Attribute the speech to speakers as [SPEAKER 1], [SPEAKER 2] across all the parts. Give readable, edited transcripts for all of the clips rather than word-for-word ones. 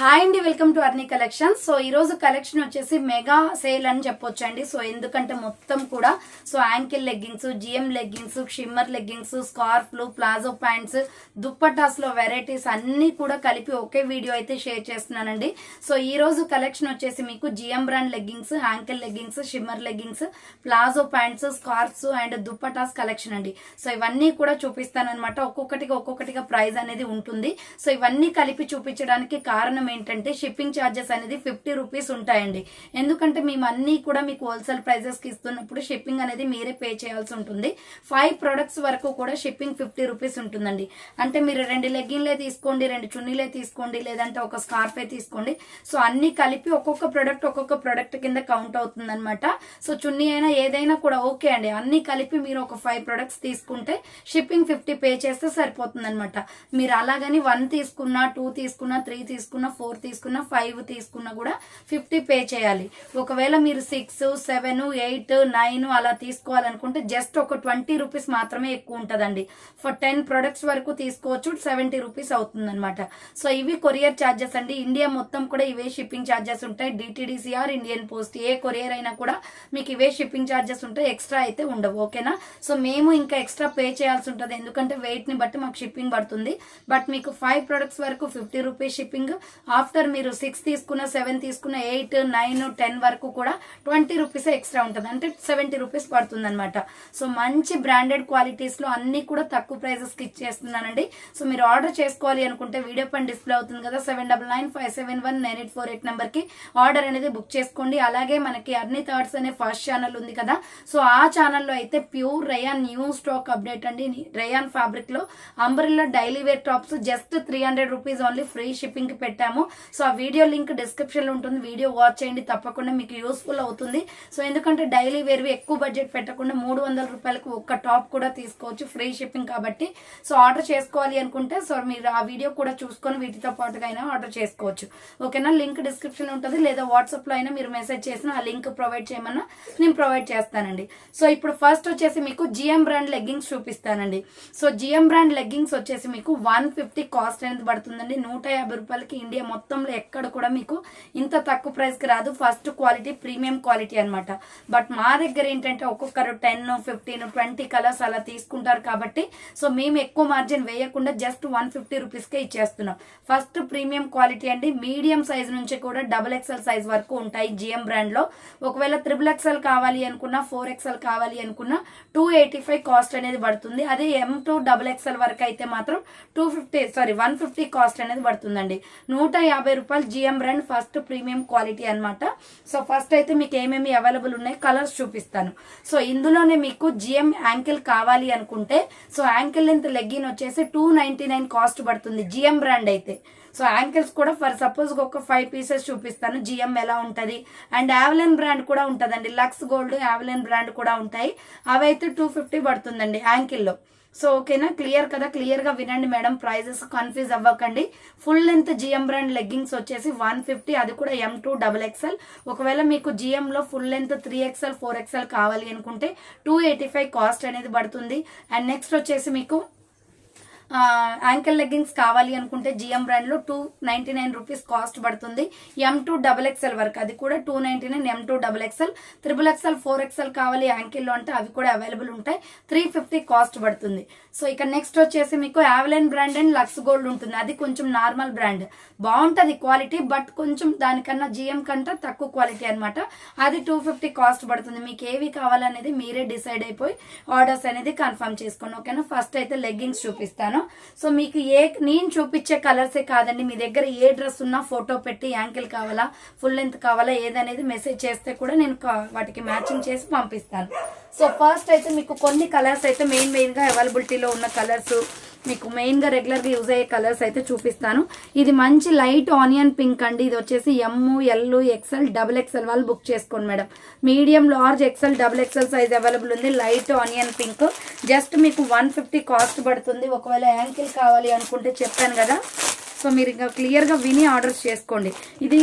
[SPEAKER 1] Hi అండి, welcome to Arni collection. So ఈ రోజు కలెక్షన్ వచ్చేసి మెగా సేల్ అని చెప్పొచ్చండి. సో ఎందుకంటే మొత్తం కూడా ankle leggings, GM leggings, shimmer leggings, స్కార్ఫ్లు, ప్లాజో ప్యాంట్స్, దుప్పటాస్ లో వెరైటీస్ అన్ని కూడా కలిపి ఒకే వీడియో అయితే షేర్ చేస్తున్నానండి. సో ఈ రోజు కలెక్షన్ వచ్చేసి మీకు GM brand leggings, ankle leggings, shimmer leggings, palazzo pants, scarfs and dupattas collection అండి. సో ఇవన్నీ కూడా చూపిస్తాను అనమాట. ఒక్కొక్కటిగా ప్రైస్ అనేది ఉంటుంది. సో ఇవన్నీ కలిపి చూపించడానికి కారణం ఏంటంటే షిప్పింగ్ ఛార్జెస్ అనేది 50 రూపీస్ ఉంటాయండి. ఎందుకంటే మేము అన్ని కూడా మీకు హోల్సేల్ ప్రైజెస్ కి ఇస్తున్నప్పుడు షిప్పింగ్ అనేది మీరే పే చేయాల్సి ఉంటుంది. 5 ప్రొడక్ట్స్ వరకు కూడా షిప్పింగ్ 50 రూపీస్ ఉంటుందండి. అంటే మీరు 2 లెగ్గిన్లే తీసుకోండి, 2 చున్నీలే తీసుకోండి, లేదంటే ఒక స్కార్ఫే తీసుకోండి. సో అన్ని కలిపి ఒక్కొక్క ప్రొడక్ట్ కింద కౌంట్ అవుతుంది అనమాట. సో చున్నీ అయినా ఏదైనా కూడా ఓకే అండి. అన్ని కలిపి మీరు ఒక 5 ప్రొడక్ట్స్ తీసుకుంటే షిప్పింగ్ 50 పే చేస్తే సరిపోతుంది అనమాట. మీరు అలాగని 1 తీసుకున్నా, 2 తీసుకున్నా, 3 తీసుకున్నా, 4 తీసుకున్నా, 5 తీసుకున్నా కూడా 50 పే చేయాలి. ఒకవేళ మీరు 6, 7, 8, 9 అలా తీసుకోవాలనుకుంటే జస్ట్ ఒక 20 రూపీస్ మాత్రమే ఎక్కువ ఉంటదండి. ఫర్ 10 ప్రొడక్ట్స్ వరకు తీసుకోవచ్చు, 70 రూపీస్ అవుతుంది అనమాట. సో ఇవి కొరియర్ ఛార్జెస్ అండి. ఇండియా మొత్తం కూడా ఇవే షిప్పింగ్ ఛార్జెస్ ఉంటాయి. డిటిడిసి ఆర్ ఇండియన్ పోస్ట్ ఏ కొరియర్ అయినా కూడా మీకు ఇవే షిప్పింగ్ ఛార్జెస్ ఉంటాయి. ఎక్స్ట్రా అయితే ఉండవు. ఓకేనా? సో మేము ఇంకా ఎక్స్ట్రా పే చేయాల్సి ఉంటుంది. ఎందుకంటే వెయిట్ ని బట్టి మాకు షిప్పింగ్ పడుతుంది. బట్ మీకు 5 ప్రొడక్ట్స్ వరకు 50 రూపీస్ షిప్పింగ్. ఆఫ్టర్ మీరు 6 తీసుకున్న, 7 తీసుకున్న, 8, 9, 10 వరకు కూడా 20 రూపీస్ ఎక్స్ట్రా ఉంటుంది. అంటే 70 రూపీస్ పడుతుంది అనమాట. సో మంచి బ్రాండెడ్ క్వాలిటీస్ లో అన్ని కూడా తక్కువ ప్రైజెస్ కి ఇచ్చేస్తున్నానండి. సో మీరు ఆర్డర్ చేసుకోవాలి అనుకుంటే వీడియో పైన డిస్ప్లే అవుతుంది కదా, 7995719848 నెంబర్ కి ఆర్డర్ అనేది బుక్ చేసుకోండి. అలాగే మనకి అర్నీ థాట్స్ అనే ఫస్ట్ ఛానల్ ఉంది కదా, సో ఆ ఛానల్లో అయితే pure rayon new stock update అండి. రేయాన్ ఫ్యాబ్రిక్ లో umbrella daily wear tops just 300 rupees only free shipping కి పెట్టాము. సో ఆ వీడియో లింక్ డిస్క్రిప్షన్ లో ఉంటుంది. వీడియో వాచ్ చేయండి, తప్పకుండా మీకు యూస్ఫుల్ అవుతుంది. సో ఎందుకంటే డైలీ వేర్ ఎక్కువ బడ్జెట్ పెట్టకుండా 300 రూపాయలకు ఒక్క టాప్ కూడా తీసుకోవచ్చు, ఫ్రీ షిప్పింగ్ కాబట్టి. సో ఆర్డర్ చేసుకోవాలి అనుకుంటే సో మీరు ఆ వీడియో కూడా చూసుకొని వీటితో పాటుగా అయినా ఆర్డర్ చేసుకోవచ్చు. ఓకేనా? లింక్ డిస్క్రిప్షన్ లో ఉంటుంది, లేదా వాట్సాప్ లో అయినా మీరు మెసేజ్ చేసిన ఆ లింక్ ప్రొవైడ్ చేయమన్నా నేను ప్రొవైడ్ చేస్తానండి. సో ఇప్పుడు ఫస్ట్ వచ్చేసి మీకు జిఎం బ్రాండ్ లెగ్గింగ్స్ చూపిస్తానండి. సో జిఎం బ్రాండ్ లెగ్గింగ్స్ వచ్చేసి మీకు 150 కాస్ట్ అనేది పడుతుందండి. 150 రూపాయలకి ఇండియా మొత్తంలో ఎక్కడ కూడా మీకు ఇంత తక్కువ ప్రైస్ కి రాదు. ఫస్ట్ క్వాలిటీ ప్రీమియం క్వాలిటీ అనమాట. బట్ మా దగ్గర ఏంటంటే ఒక్కొక్కరు 10, 15, 20 కలర్స్ అలా తీసుకుంటారు కాబట్టి సో మేము ఎక్కువ మార్జిన్ వేయకుండా జస్ట్ 150 రూపీస్ కే ఇచ్చేస్తున్నాం. ఫస్ట్ ప్రీమియం క్వాలిటీ అండి. మీడియం సైజ్ నుంచి కూడా XXL సైజ్ వరకు ఉంటాయి జిఎం బ్రాండ్ లో. ఒకవేళ XXL కావాలి అనుకున్నా, 4XL కావాలి అనుకున్నా 285 కాస్ట్ అనేది పడుతుంది. అదే M to XXL వరకు అయితే మాత్రం 150 కాస్ట్ అనేది పడుతుందండి. 150 రూపాయలు GM brand first premium quality అనమాట. సో ఫస్ట్ అయితే మీకు ఏమేమి అవైలబుల్ ఉన్నాయి కలర్స్ చూపిస్తాను. సో ఇందులోనే మీకు జిఎం యాంకిల్ కావాలి అనుకుంటే సో యాంకిల్ లెంత్ లెగ్గిన్ వచ్చేసి 299 కాస్ట్ పడుతుంది జిఎం బ్రాండ్ అయితే. సో యాంకిల్స్ కూడా ఫర్ సపోజ్ ఒక 5 పీసెస్ చూపిస్తాను జిఎం ఎలా ఉంటది. అండ్ యావెలిన్ బ్రాండ్ కూడా ఉంటదండి. లక్స్ గోల్డ్, యావెలిన్ బ్రాండ్ కూడా ఉంటాయి. అవైతే 250 పడుతుందండి యాంకిల్ లో. సో ఓకేనా? క్లియర్ కదా? క్లియర్ గా వినండి మేడం, ప్రైజెస్ కన్ఫ్యూజ్ అవ్వకండి. Full length GM brand leggings వచ్చేసి 150, అది కూడా M to XXL. ఒకవేళ మీకు జిఎం లో ఫుల్ లెంత్ 3XL, 4XL కావాలి అనుకుంటే 285 కాస్ట్ అనేది పడుతుంది. అండ్ నెక్స్ట్ వచ్చేసి మీకు యాంకిల్ లెగ్గింగ్స్ కావాలి అనుకుంటే జిఎం బ్రాండ్ లో 299 రూపీస్ కాస్ట్ పడుతుంది. M to XXL వరకు అది కూడా 299, M to XXL. XXL, 4XL కావాలి యాంకిల్ లో అంటే అవి కూడా అవైలబుల్ ఉంటాయి. 350 కాస్ట్ పడుతుంది. సో ఇక నెక్స్ట్ వచ్చేసి మీకు యావెలిన్ బ్రాండ్ అండ్ లక్స్ గోల్డ్ ఉంటుంది. అది కొంచెం నార్మల్ బ్రాండ్, బాగుంటది క్వాలిటీ, బట్ కొంచెం దానికన్నా జిఎం కంటే తక్కువ క్వాలిటీ అనమాట. అది 250 కాస్ట్ పడుతుంది. మీకు ఏవి కావాలనేది మీరే డిసైడ్ అయిపోయి ఆర్డర్స్ అనేది కన్ఫర్మ్ చేసుకోండి. ఓకేనా? ఫస్ట్ అయితే లెగ్గింగ్స్ చూపిస్తాను. సో మీకు నేను చూపించే కలర్సే కాదండి, మీ దగ్గర ఏ డ్రెస్ ఉన్నా ఫోటో పెట్టి యాంకిల్ కావాలా, ఫుల్ లెంత్ కావాలా ఏదనేది మెసేజ్ చేస్తే కూడా నేను వాటికి మ్యాచింగ్ చేసి పంపిస్తాను. సో ఫస్ట్ అయితే మీకు కొన్ని కలర్స్ అయితే మెయిన్ గా అవైలబిలిటీలో ఉన్న కలర్స్, మీకు మెయిన్ గా రెగ్యులర్ గా యూజ్ అయ్యే కలర్స్ అయితే చూపిస్తాను. ఇది మంచి లైట్ ఆనియన్ పింక్ అండి. ఇది వచ్చేసి M, L, XL, XXL వాళ్ళు బుక్ చేసుకోండి madam. Medium, large, XL, XXL size available ఉంది. లైట్ ఆనియన్ పింక్ జస్ట్ మీకు 150 కాస్ట్ పడుతుంది. ఒకవేళ యాంకిల్ కావాలి అనుకుంటే చెప్పాను కదా, సో మీరు ఇంకా క్లియర్గా విని ఆర్డర్స్ చేసుకోండి. ఇది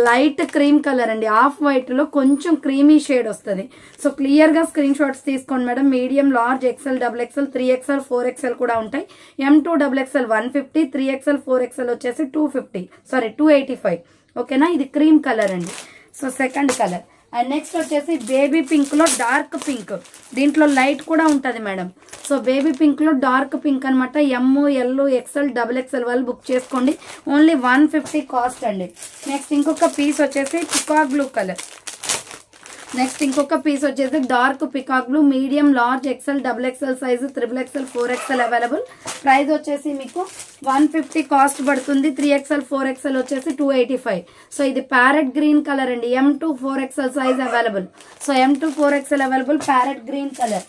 [SPEAKER 1] లైట్ క్రీమ్ కలర్ అండి, ఆఫ్ వైట్లో కొంచెం క్రీమీ షేడ్ వస్తుంది. సో క్లియర్గా స్క్రీన్ షాట్స్ తీసుకోండి madam. Medium, large, XL, XXL, 3XL, 4XL కూడా ఉంటాయి. M2 XXL 150, 3XL 4XL వచ్చేసి 285. ఓకేనా, ఇది క్రీమ్ కలర్ అండి. So second colour. And next వచ్చేసి బేబీ పింక్ లో డార్క్ పింక్, దీంట్లో లైట్ కూడా ఉంటుంది మేడం. సో బేబీ పింక్ లో డార్క్ పింక్ అనమాట. ML, XL, XXL వాళ్ళు బుక్ చేసుకోండి. ఓన్లీ 150 కాస్ట్ అండి. నెక్స్ట్ ఇంకొక పీస్ వచ్చేసి పికాక్ బ్లూ కలర్. నెక్స్ట్ ఇంకొక పీస్ వచ్చేసి dark peacock blue, medium, large, XL, XXL size, XXL, 4XL available. Price వచ్చేసి మీకు 150 కాస్ట్ పడుతుంది. 3XL, 4XL వచ్చేసి 285. సో ఇది ప్యారెట్ గ్రీన్ కలర్ అండి. M2 4XL size available. So M2 4XL available, parrot green colour.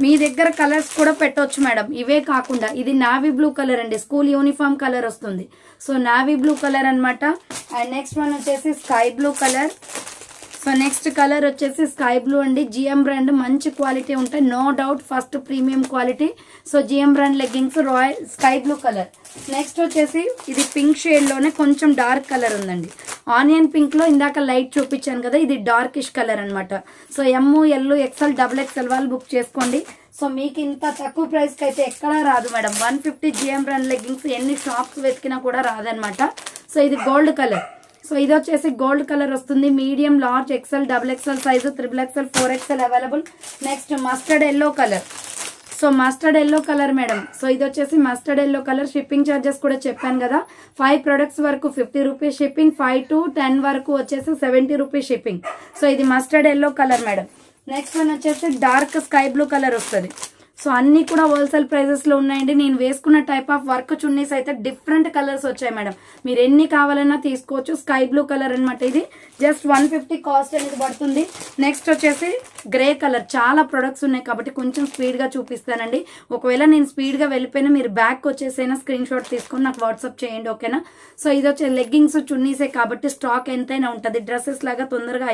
[SPEAKER 1] మీ దగ్గర colours కూడా పెట్టవచ్చు మేడం, ఇవే కాకుండా ఇది నావీ బ్లూ కలర్ అండి, స్కూల్ యూనిఫామ్ కలర్ వస్తుంది. సో నావీ బ్లూ కలర్ అనమాట. అండ్ నెక్స్ట్ వన్ వచ్చేసి sky blue colour. So next colour వచ్చేసి స్కై బ్లూ అండి. GM బ్రాండ్ మంచి క్వాలిటీ ఉంటాయి, no doubt, first premium quality. So GM brand leggings, royal sky blue colour. Next వచ్చేసి ఇది pink shade లోనే కొంచెం డార్క్ కలర్ ఉందండి. ఆనియన్ పింక్ లో ఇందాక లైట్ చూపించాను కదా, ఇది డార్కిష్ కలర్ అనమాట. సో ML, XL, XXL వాళ్ళు బుక్ చేసుకోండి. సో మీకు ఇంత తక్కువ ప్రైస్ కి అయితే ఎక్కడా రాదు మేడం. 150 GM బ్రాండ్ లెగ్గింగ్స్ ఎన్ని షాప్స్ వెతికినా కూడా రాదనమాట. సో ఇది గోల్డ్ కలర్. సో ఇది వచ్చేసి గోల్డ్ కలర్ వస్తుంది. Medium, large, XL, XXL size, XXL, 4XL available. Next mustard yellow colour. So mustard yellow colour madam. So ఇది వచ్చేసి mustard yellow colour. Shipping charges కూడా చెప్పాను కదా, 5 ప్రొడక్ట్స్ వరకు 50 రూపీస్ షిప్పింగ్, 5 to 10 వరకు వచ్చేసి 70 రూపీస్ షిప్పింగ్. సో ఇది mustard yellow colour madam. Next one వచ్చేసి డార్క్ స్కై బ్లూ కలర్ వస్తుంది. సో అన్ని కూడా హోల్సేల్ ప్రైజెస్ లో ఉన్నాయండి. నేను వేసుకున్న టైప్ ఆఫ్ వర్క్ చున్నీస్ అయితే డిఫరెంట్ కలర్స్ వచ్చాయి మేడం, మీరు ఎన్ని కావాలన్నా తీసుకోవచ్చు. స్కై బ్లూ కలర్ అనమాట. ఇది జస్ట్ 150 కాస్ట్ అనేది పడుతుంది. నెక్స్ట్ వచ్చేసి గ్రే కలర్. చాలా ప్రొడక్ట్స్ ఉన్నాయి కాబట్టి కొంచెం స్పీడ్ గా చూపిస్తానండి. ఒకవేళ నేను స్పీడ్ గా వెళ్ళిపోయినా మీరు బ్యాక్ వచ్చేసైనా స్క్రీన్ షాట్ తీసుకొని నాకు వాట్సాప్ చేయండి, ఓకేనా. సో ఇది వచ్చే లెగ్గింగ్స్ చున్నీసే కాబట్టి స్టాక్ ఎంతైనా ఉంటుంది. డ్రెస్సెస్ లాగా తొందరగా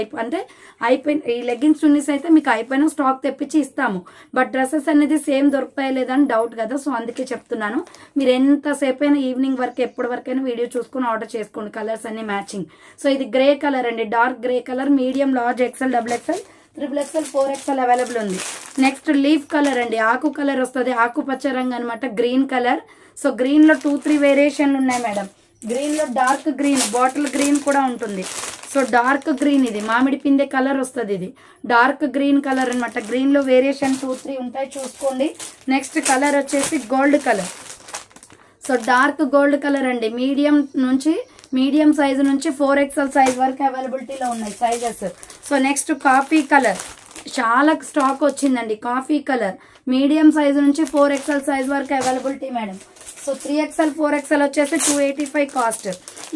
[SPEAKER 1] అయిపోయిన ఈ లెగ్గింగ్స్ చున్నీస్ అయితే మీకు అయిపోయిన స్టాక్ తెప్పించి ఇస్తాము. బట్ డ్రెస్సెస్ అనేది సేమ్ దొరుకుతాయి లేదని డౌట్ కదా, సో అందుకే చెప్తున్నాను. మీరు ఎంతసేపు అయినా ఈవినింగ్ వరకు ఎప్పటి వరకైనా వీడియో చూసుకుని ఆర్డర్ చేసుకోండి, కలర్స్ అన్ని మ్యాచింగ్. సో ఇది గ్రే కలర్ అండి, dark grey colour. Medium, large, XL, XXL, XXL, 4XL available ఉంది. నెక్స్ట్ లీఫ్ కలర్ అండి, ఆకు కలర్ వస్తుంది, ఆకుపచ్చ రంగు అనమాట, గ్రీన్ కలర్. సో గ్రీన్ లో 2-3 వేరియేషన్లు ఉన్నాయి మేడం. గ్రీన్ లో డార్క్ గ్రీన్, బాటిల్ గ్రీన్ కూడా ఉంటుంది. సో డార్క్ గ్రీన్, ఇది మామిడి పిందె కలర్ వస్తుంది. ఇది డార్క్ గ్రీన్ కలర్ అనమాట. గ్రీన్ లో వేరియేషన్ 2-3 ఉంటాయి, చూసుకోండి. నెక్స్ట్ కలర్ వచ్చేసి gold colour. So dark gold colour అండి. మీడియం సైజు నుంచి 4XL సైజ్ వరకు అవైలబిలిటీలో ఉన్నాయి sizes. So next coffee colour, చాలా స్టాక్ వచ్చిందండి. కాఫీ కలర్ మీడియం సైజు నుంచి 4XL సైజ్ వరకు availability madam. So 3XL, 4XL వచ్చేసి 285 కాస్ట్.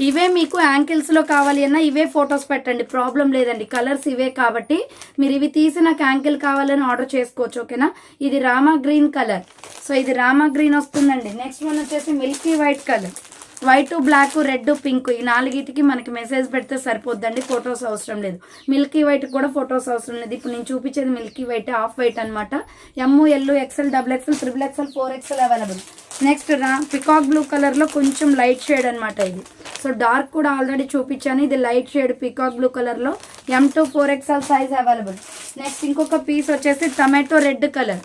[SPEAKER 1] ఇవే మీకు యాంకిల్స్ లో కావాలి అన్నా ఇవే ఫొటోస్ పెట్టండి, ప్రాబ్లం లేదండి. కలర్స్ ఇవే కాబట్టి మీరు ఇవి తీసి నాకు యాంకిల్ కావాలని ఆర్డర్ చేసుకోవచ్చు, ఓకేనా. ఇది రామా గ్రీన్ కలర్. సో ఇది రామా గ్రీన్ వస్తుందండి. నెక్స్ట్ వన్ వచ్చేసి milky white colour. White, black, red, pink ఈ 4గిటికి మనకి మెసేజ్ పెడితే సరిపోద్దండి, ఫొటోస్ అవసరం లేదు. మిల్కీ వైట్ కూడా ఫొటోస్ అవసరం లేదు. ఇప్పుడు నేను చూపించేది మిల్కీ వైట్, ఆఫ్ వైట్ అనమాట. ML, XL, XXL, XXL, 4XL available. Next peacock blue colour లో కొంచెం లైట్ షేడ్ అనమాట ఇది. సో డార్క్ కూడా ఆల్రెడీ చూపించాను, ఇది light shade peacock blue colour లో. M2 4XL size available. Next ఇంకొక పీస్ వచ్చేసి టమాటో రెడ్ కలర్.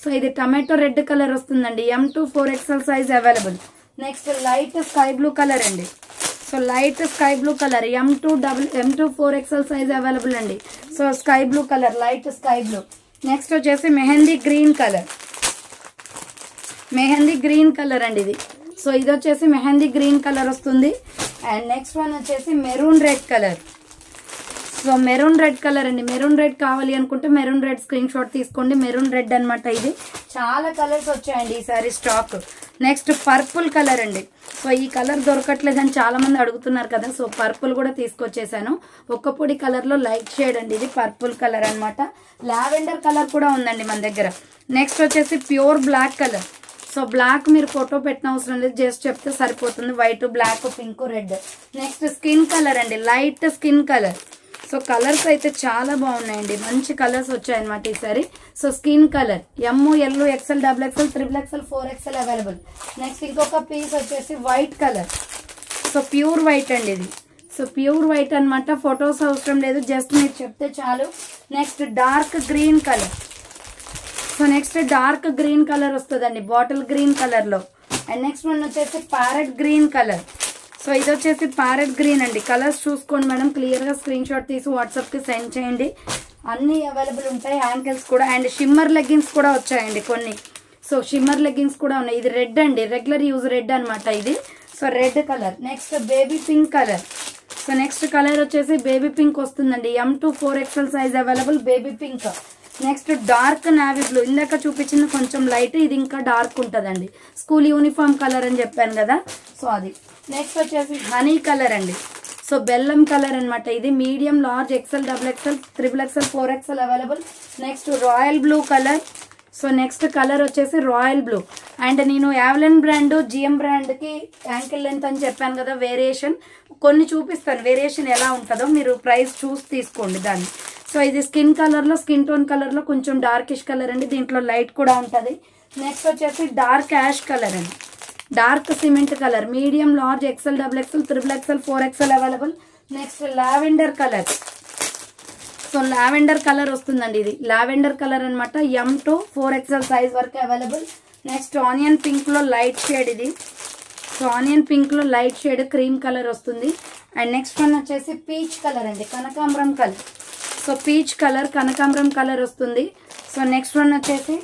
[SPEAKER 1] సో ఇది టమాటో రెడ్ కలర్ వస్తుందండి. M2 4XL size available. Next light sky blue colour అండి. So light sky blue colour M2 4XL size available అండి. So sky blue colour, light sky blue. Next వచ్చేసి mehndi green colour. Mehndi green colour అండి ఇది. So ఇది వచ్చేసి mehndi green colour వస్తుంది. And next one వచ్చేసి maroon red colour. So maroon red colour అండి. Maroon red కావాలి అనుకుంటే మెరూన్ రెడ్ స్క్రీన్ షాట్ తీసుకోండి. మెరూన్ రెడ్ అనమాట. ఇది చాలా కలర్స్ వచ్చాయండి ఈసారి స్టాక్. నెక్స్ట్ పర్పుల్ కలర్ అండి. సో ఈ కలర్ దొరకట్లేదని చాలా మంది అడుగుతున్నారు కదా, సో పర్పుల్ కూడా తీసుకొచ్చేసాను. ఒక్క పొడి కలర్ లో లైట్ షేడ్ అండి, ఇది పర్పుల్ కలర్ అనమాట. లావెండర్ కలర్ కూడా ఉందండి మన దగ్గర. నెక్స్ట్ వచ్చేసి pure black colour. So black మీరు ఫోటో పెట్టిన అవసరం లేదు, జస్ట్ చెప్తే సరిపోతుంది. White, black, pink, red. Next skin colour అండి, light skin colour. So colours అయితే చాలా బాగున్నాయండి, మంచి కలర్స్ వచ్చాయన్నమాట ఈసారి. So skin colour ML, XL, XXL, XXL, 4XL available. Next ఇంకొక పీస్ వచ్చేసి white colour. So pure white అండి ఇది. సో ప్యూర్ వైట్ అనమాట, ఫొటోస్ అవసరం లేదు, జస్ట్ మీరు చెప్తే చాలు. Next dark green colour. So next dark green colour వస్తుందండి, బాటిల్ గ్రీన్ కలర్ లో. అండ్ నెక్స్ట్ వన్ వచ్చేసి ప్యారెట్ గ్రీన్ కలర్. సో ఇది వచ్చేసి ప్యారెట్ గ్రీన్ అండి. కలర్స్ చూసుకోండి మేడం, క్లియర్ గా స్క్రీన్ షాట్ తీసి వాట్సాప్ కి సెండ్ చేయండి. అన్ని అవైలబుల్ ఉంటాయి, యాంకిల్స్ కూడా. అండ్ షిమ్మర్ లెగ్గిన్స్ కూడా వచ్చాయండి కొన్ని. సో షిమ్మర్ లెగ్గిన్స్ కూడా ఉన్నాయి. ఇది రెడ్ అండి, రెగ్యులర్ యూజ్ రెడ్ అనమాట ఇది. So red colour. Next baby pink colour. So next colour వచ్చేసి బేబీ పింక్ వస్తుందండి. M2 4XL size available baby pink. Next dark navy blue. ఇందాక చూపించింది కొంచెం లైట్, ఇది ఇంకా డార్క్ ఉంటుందండి. స్కూల్ యూనిఫామ్ కలర్ అని చెప్పాను కదా, సో అది. నెక్స్ట్ వచ్చేసి హనీ కలర్ అండి. సో బెల్లం కలర్ అనమాట ఇది. Medium, large, XL, XXL, XXL, 4XL available. Next royal blue colour. So next colour వచ్చేసి రాయల్ బ్లూ. అండ్ నేను యావెలిన్ బ్రాండ్, GM బ్రాండ్ కి యాంకిల్ లెంత్ అని చెప్పాను కదా, వేరియేషన్ కొన్ని చూపిస్తాను, వేరియేషన్ ఎలా ఉంటుందో మీరు ప్రైస్ చూసి తీసుకోండి దాన్ని. సో ఇది స్కిన్ కలర్ లో, స్కిన్ టోన్ కలర్ లో కొంచెం డార్కిష్ కలర్ అండి, దీంట్లో లైట్ కూడా ఉంటుంది. నెక్స్ట్ వచ్చేసి డార్క్ యాష్ కలర్ అండి, dark cement colour. Medium, large, XL, XXL, XXL, 4XL available. Next lavender colour. So lavender colour వస్తుందండి ఇది, లావెండర్ కలర్ అనమాట. M2 4XL సైజ్ వరకు అవైలబుల్. నెక్స్ట్ ఆనియన్ పింక్ లో లైట్ షేడ్ ఇది. So onion pink లో light shade cream colour వస్తుంది. And next one వచ్చేసి peach colour అండి, కనకాంబరం కలర్. సో పీచ్ కలర్, కనకాంబరం కలర్ వస్తుంది. సో నెక్స్ట్ వన్ వచ్చేసి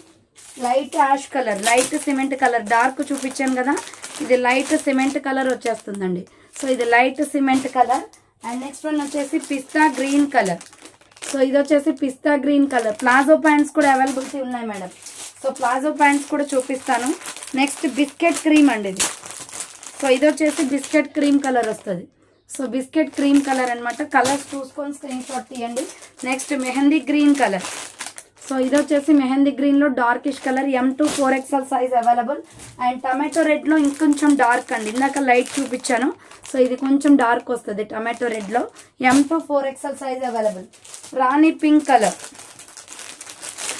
[SPEAKER 1] light ash colour, light cement colour. Dark చూపించాను కదా, ఇది లైట్ సిమెంట్ కలర్ వచ్చేస్తుందండి. సో ఇది light cement colour. And next one వచ్చేసి పిస్తా గ్రీన్ కలర్. సో ఇది వచ్చేసి పిస్తా గ్రీన్ కలర్. ప్లాజో ప్యాంట్స్ కూడా అవైలబిలిటీ ఉన్నాయి మేడం. సో ప్లాజో ప్యాంట్స్ కూడా చూపిస్తాను. నెక్స్ట్ బిస్కెట్ క్రీమ్ అండి ఇది. సో ఇది వచ్చేసి బిస్కెట్ క్రీమ్ కలర్ వస్తుంది. సో బిస్కెట్ క్రీమ్ కలర్ అనమాట. కలర్స్ చూసుకొని స్క్రీన్ షాట్ తీయండి. Next mehndi green colour. So ఇది వచ్చేసి మెహందీ గ్రీన్ లో darkish colour. M2 4XL size available. And tomato red లో ఇంకొంచెం డార్క్ అండి, ఇందాక లైట్ చూపించాను. సో ఇది కొంచెం డార్క్ వస్తుంది టమాటో రెడ్ లో. M2 4XL size available. రాణి పింక్ కలర్.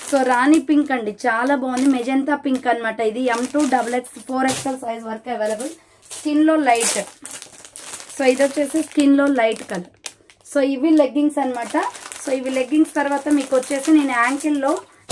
[SPEAKER 1] సో రాణి పింక్ అండి, చాలా బాగుంది, మెజెంతా పింక్ అనమాట ఇది. M2 4XL సైజ్ వరకు అవైలబుల్. స్కిన్ లో లైట్. సో ఇది వచ్చేసి స్కిన్ లో లైట్ కలర్. సో ఇవి లెగ్గింగ్స్ అనమాట. సో ఇవి లెగ్గింగ్స్ తర్వాత మీకు వచ్చేసి నేను యాంకిల్ లో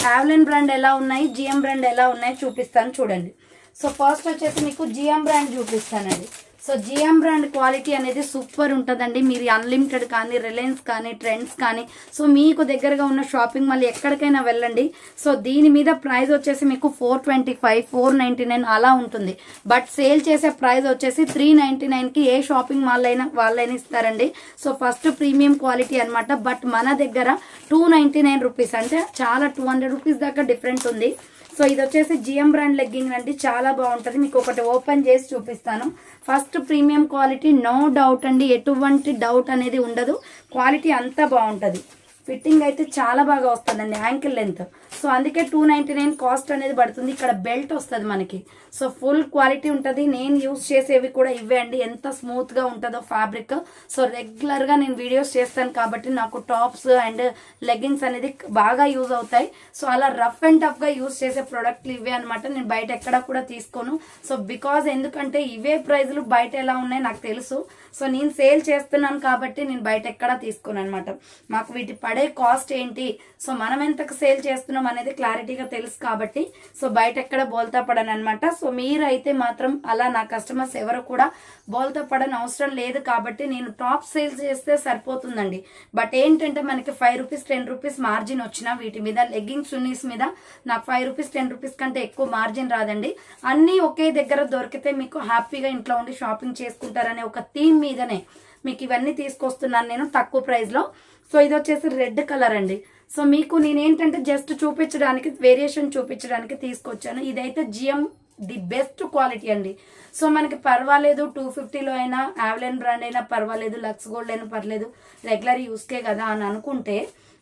[SPEAKER 1] యావెలిన్ బ్రాండ్ ఎలా ఉన్నాయి, GM బ్రాండ్ ఎలా ఉన్నాయి చూపిస్తాను చూడండి. సో ఫస్ట్ వచ్చేసి మీకు GM బ్రాండ్ చూపిస్తానండి. సో GM బ్రాండ్ క్వాలిటీ అనేది సూపర్ ఉంటుందండి. మీరు అన్లిమిటెడ్ కానీ, రిలయన్స్ కానీ, ట్రెండ్స్ కానీ, సో మీకు దగ్గరగా ఉన్న షాపింగ్ మాల్ ఎక్కడికైనా వెళ్ళండి. సో దీని మీద ప్రైస్ వచ్చేసి మీకు 425, 499 అలా ఉంటుంది. బట్ సేల్ చేసే ప్రైస్ వచ్చేసి 399కి ఏ షాపింగ్ మాల్ అయినా వాళ్ళైనా ఇస్తారండి. సో ఫస్ట్ ప్రీమియం క్వాలిటీ అనమాట. బట్ మన దగ్గర 299 రూపీస్, అంటే చాలా 200 రూపీస్ దాకా డిఫరెన్స్ ఉంది. సో ఇది వచ్చేసి GM బ్రాండ్ లెగ్గింగ్ అండి, చాలా బాగుంటుంది. మీకు ఒకటి ఓపెన్ చేసి చూపిస్తాను. First premium quality, no doubt అండి, ఎటువంటి డౌట్ అనేది ఉండదు. క్వాలిటీ అంతా బాగుంటుంది. ఫిట్టింగ్ అయితే చాలా బాగా వస్తుందండి, యాంకిల్ లెంత్. సో అందుకే 299 కాస్ట్ అనేది పడుతుంది. ఇక్కడ బెల్ట్ వస్తుంది మనకి. సో ఫుల్ క్వాలిటీ ఉంటుంది. నేను యూజ్ చేసేవి కూడా ఇవే అండి, ఎంత స్మూత్ గా ఉంటుందో ఫ్యాబ్రిక్. సో రెగ్యులర్ గా నేను వీడియోస్ చేస్తాను కాబట్టి నాకు టాప్స్ అండ్ లెగ్గింగ్స్ అనేది బాగా యూజ్ అవుతాయి. సో అలా రఫ్ అండ్ టఫ్ గా యూజ్ చేసే ప్రొడక్ట్లు ఇవే అనమాట. నేను బయట ఎక్కడ కూడా తీసుకోను. సో బికాజ్ ఎందుకంటే ఇవే ప్రైజులు బయట ఎలా ఉన్నాయి నాకు తెలుసు. సో నేను సేల్ చేస్తున్నాను కాబట్టి నేను బయట ఎక్కడా తీసుకోను అనమాట. మాకు వీటి పడే కాస్ట్ ఏంటి, సో మనం ఎంతకు సేల్ చేస్తున్నాం అనేది క్లారిటీగా తెలుసు కాబట్టి సో బయట ఎక్కడ బోల్తా పడను అనమాట. సో మీరైతే మాత్రం అలా నా కస్టమర్స్ ఎవరు కూడా బోల్తా పడని అవసరం లేదు కాబట్టి నేను టాప్ సేల్స్ చేస్తే సరిపోతుందండి. బట్ ఏంటంటే మనకి 5 రూపీస్ 10 రూపీస్ మార్జిన్ వచ్చినా వీటి మీద, లెగ్గింగ్స్ చున్నీస్ మీద నాకు 5 రూపీస్ 10 రూపీస్ కంటే ఎక్కువ మార్జిన్ రాదండి. అన్నీ ఒకే దగ్గర దొరికితే మీకు హ్యాపీగా ఇంట్లో ఉండి షాపింగ్ చేసుకుంటారనే ఒక థీమ్ మీదనే మీకు ఇవన్నీ తీసుకొస్తున్నాను నేను తక్కువ ప్రైస్ లో. సో ఇది వచ్చేసి రెడ్ కలర్ అండి. సో మీకు నేనేంటంటే జస్ట్ చూపించడానికి, వేరియేషన్ చూపించడానికి తీసుకొచ్చాను. ఇదైతే GM ది బెస్ట్ క్వాలిటీ అండి. సో మనకి పర్వాలేదు 250లో అయినా, యావెలిన్ బ్రాండ్ అయినా పర్వాలేదు, లక్స్ గోల్డ్ అయినా పర్లేదు, రెగ్యులర్ యూస్కే కదా అని అనుకుంటే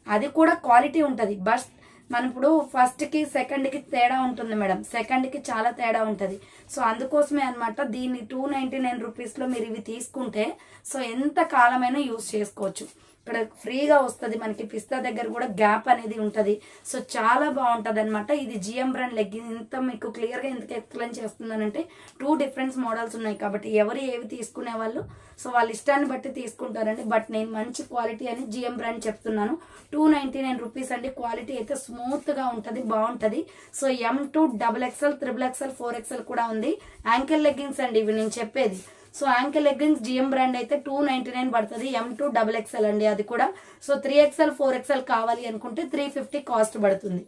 [SPEAKER 1] అది కూడా క్వాలిటీ ఉంటుంది. బట్ మనం ఇప్పుడు ఫస్ట్ కి సెకండ్ కి తేడా ఉంటుంది మేడం, సెకండ్ కి చాలా తేడా ఉంటుంది. సో అందుకోసమే అనమాట దీన్ని 299 రూపీస్ లో మీరు ఇవి తీసుకుంటే సో ఎంత కాలమైనా యూజ్ చేసుకోవచ్చు. ఇక్కడ ఫ్రీగా వస్తుంది మనకి, పిస్తా దగ్గర కూడా గ్యాప్ అనేది ఉంటుంది. సో చాలా బాగుంటుంది అనమాట. ఇది జిఎం బ్రాండ్ లెగ్గింగ్. ఇంత మీకు క్లియర్గా ఎందుకు ఎక్స్ప్లెయిన్ చేస్తున్నానంటే 2 డిఫరెంట్ మోడల్స్ ఉన్నాయి కాబట్టి ఎవరు ఏవి తీసుకునే వాళ్ళు సో వాళ్ళ ఇష్టాన్ని బట్టి తీసుకుంటారండి. బట్ నేను మంచి క్వాలిటీ అని జిఎం బ్రాండ్ చెప్తున్నాను. 299 రూపీస్ అండి. క్వాలిటీ అయితే స్మూత్గా ఉంటుంది, బాగుంటుంది. So M2 XXL, XXL, 4XL కూడా ఉంది. యాంకిల్ లెగ్గింగ్స్ అండి ఇవి నేను చెప్పేది. So ankle leggings GM brand అయితే 299 పడుతుంది. M2 XXL అండి అది కూడా. సో 3XL, 4XL కావాలి అనుకుంటే 350 కాస్ట్ పడుతుంది.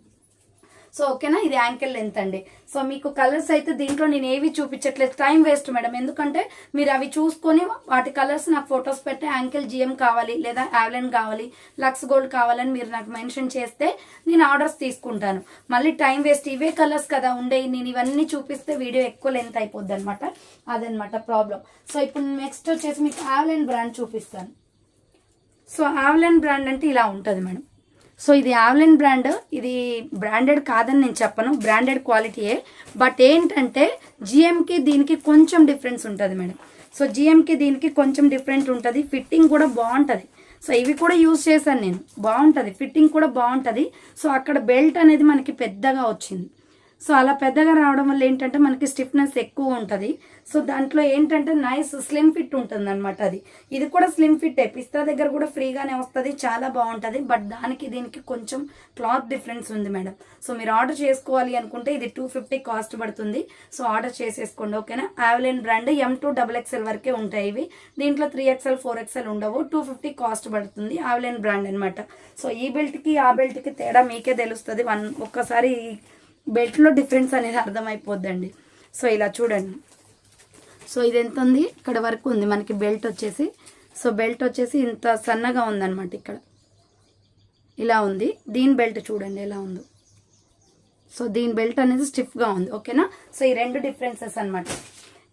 [SPEAKER 1] సో ఓకేనా, ఇది యాంకిల్ లెంత్ అండి. సో మీకు కలర్స్ అయితే దీంట్లో నేను ఏవి చూపించట్లేదు, టైం వేస్ట్ మేడం. ఎందుకంటే మీరు అవి చూసుకొని వాటి కలర్స్ నాకు ఫొటోస్ పెట్టి యాంకిల్ జిఎం కావాలి లేదా యావ్లెన్ కావాలి, లక్స్ గోల్డ్ కావాలని మీరు నాకు మెన్షన్ చేస్తే నేను ఆర్డర్స్ తీసుకుంటాను. మళ్ళీ టైం వేస్ట్, ఇవే కలర్స్ కదా ఉండేవి, నేను ఇవన్నీ చూపిస్తే వీడియో ఎక్కువ లెంత్ అయిపోద్ది అనమాట. అదనమాట ప్రాబ్లం. సో ఇప్పుడు నెక్స్ట్ వచ్చేసి మీకు యావ్లెన్ బ్రాండ్ చూపిస్తాను. సో యావ్లెన్ బ్రాండ్ అంటే ఇలా ఉంటుంది మేడం. సో ఇది యావ్లెన్ బ్రాండ్. ఇది బ్రాండెడ్ కాదని నేను చెప్పను, బ్రాండెడ్ క్వాలిటీయే. బట్ ఏంటంటే జిఎంకి దీనికి కొంచెం డిఫరెన్స్ ఉంటుంది మేడం. సో జిఎంకి దీనికి కొంచెం డిఫరెంట్ ఉంటుంది. ఫిట్టింగ్ కూడా బాగుంటుంది. సో ఇవి కూడా యూజ్ చేశాను నేను, బాగుంటుంది, ఫిట్టింగ్ కూడా బాగుంటుంది. సో అక్కడ బెల్ట్ అనేది మనకి పెద్దగా వచ్చింది. సో అలా పెద్దగా రావడం వల్ల ఏంటంటే మనకి స్టిఫ్నెస్ ఎక్కువ ఉంటుంది. సో దాంట్లో ఏంటంటే నైస్ స్లిమ్ ఫిట్ ఉంటుంది అనమాట. ఇది కూడా స్లిమ్ ఫిట్. పిస్తా దగ్గర కూడా ఫ్రీగానే వస్తుంది, చాలా బాగుంటుంది. బట్ దానికి దీనికి కొంచెం క్లాత్ డిఫరెన్స్ ఉంది మేడం. సో మీరు ఆర్డర్ చేసుకోవాలి అనుకుంటే ఇది 250 కాస్ట్ పడుతుంది. సో ఆర్డర్ చేసేసుకోండి ఓకేనా. యావ్లెన్ బ్రాండ్ M2 XXL వరకే ఉంటాయి ఇవి. దీంట్లో 3XL, 4XL ఉండవు. 250 కాస్ట్ పడుతుంది. యావ్లెన్ బ్రాండ్ అనమాట. సో ఈ బెల్ట్కి ఆ బెల్ట్కి తేడా మీకే తెలుస్తుంది. ఒక్కసారి బెల్ట్లో డిఫరెన్స్ అనేది అర్థమైపోద్దండి. సో ఇలా చూడండి. సో ఇది ఎంత ఉంది, ఇక్కడ వరకు ఉంది మనకి బెల్ట్ వచ్చేసి. సో బెల్ట్ వచ్చేసి ఇంత సన్నగా ఉందన్నమాట, ఇక్కడ ఇలా ఉంది. దీని బెల్ట్ చూడండి ఎలా ఉందో. సో దీని బెల్ట్ అనేది స్టిఫ్గా ఉంది ఓకేనా. సో ఈ 2 డిఫరెన్సెస్ అనమాట.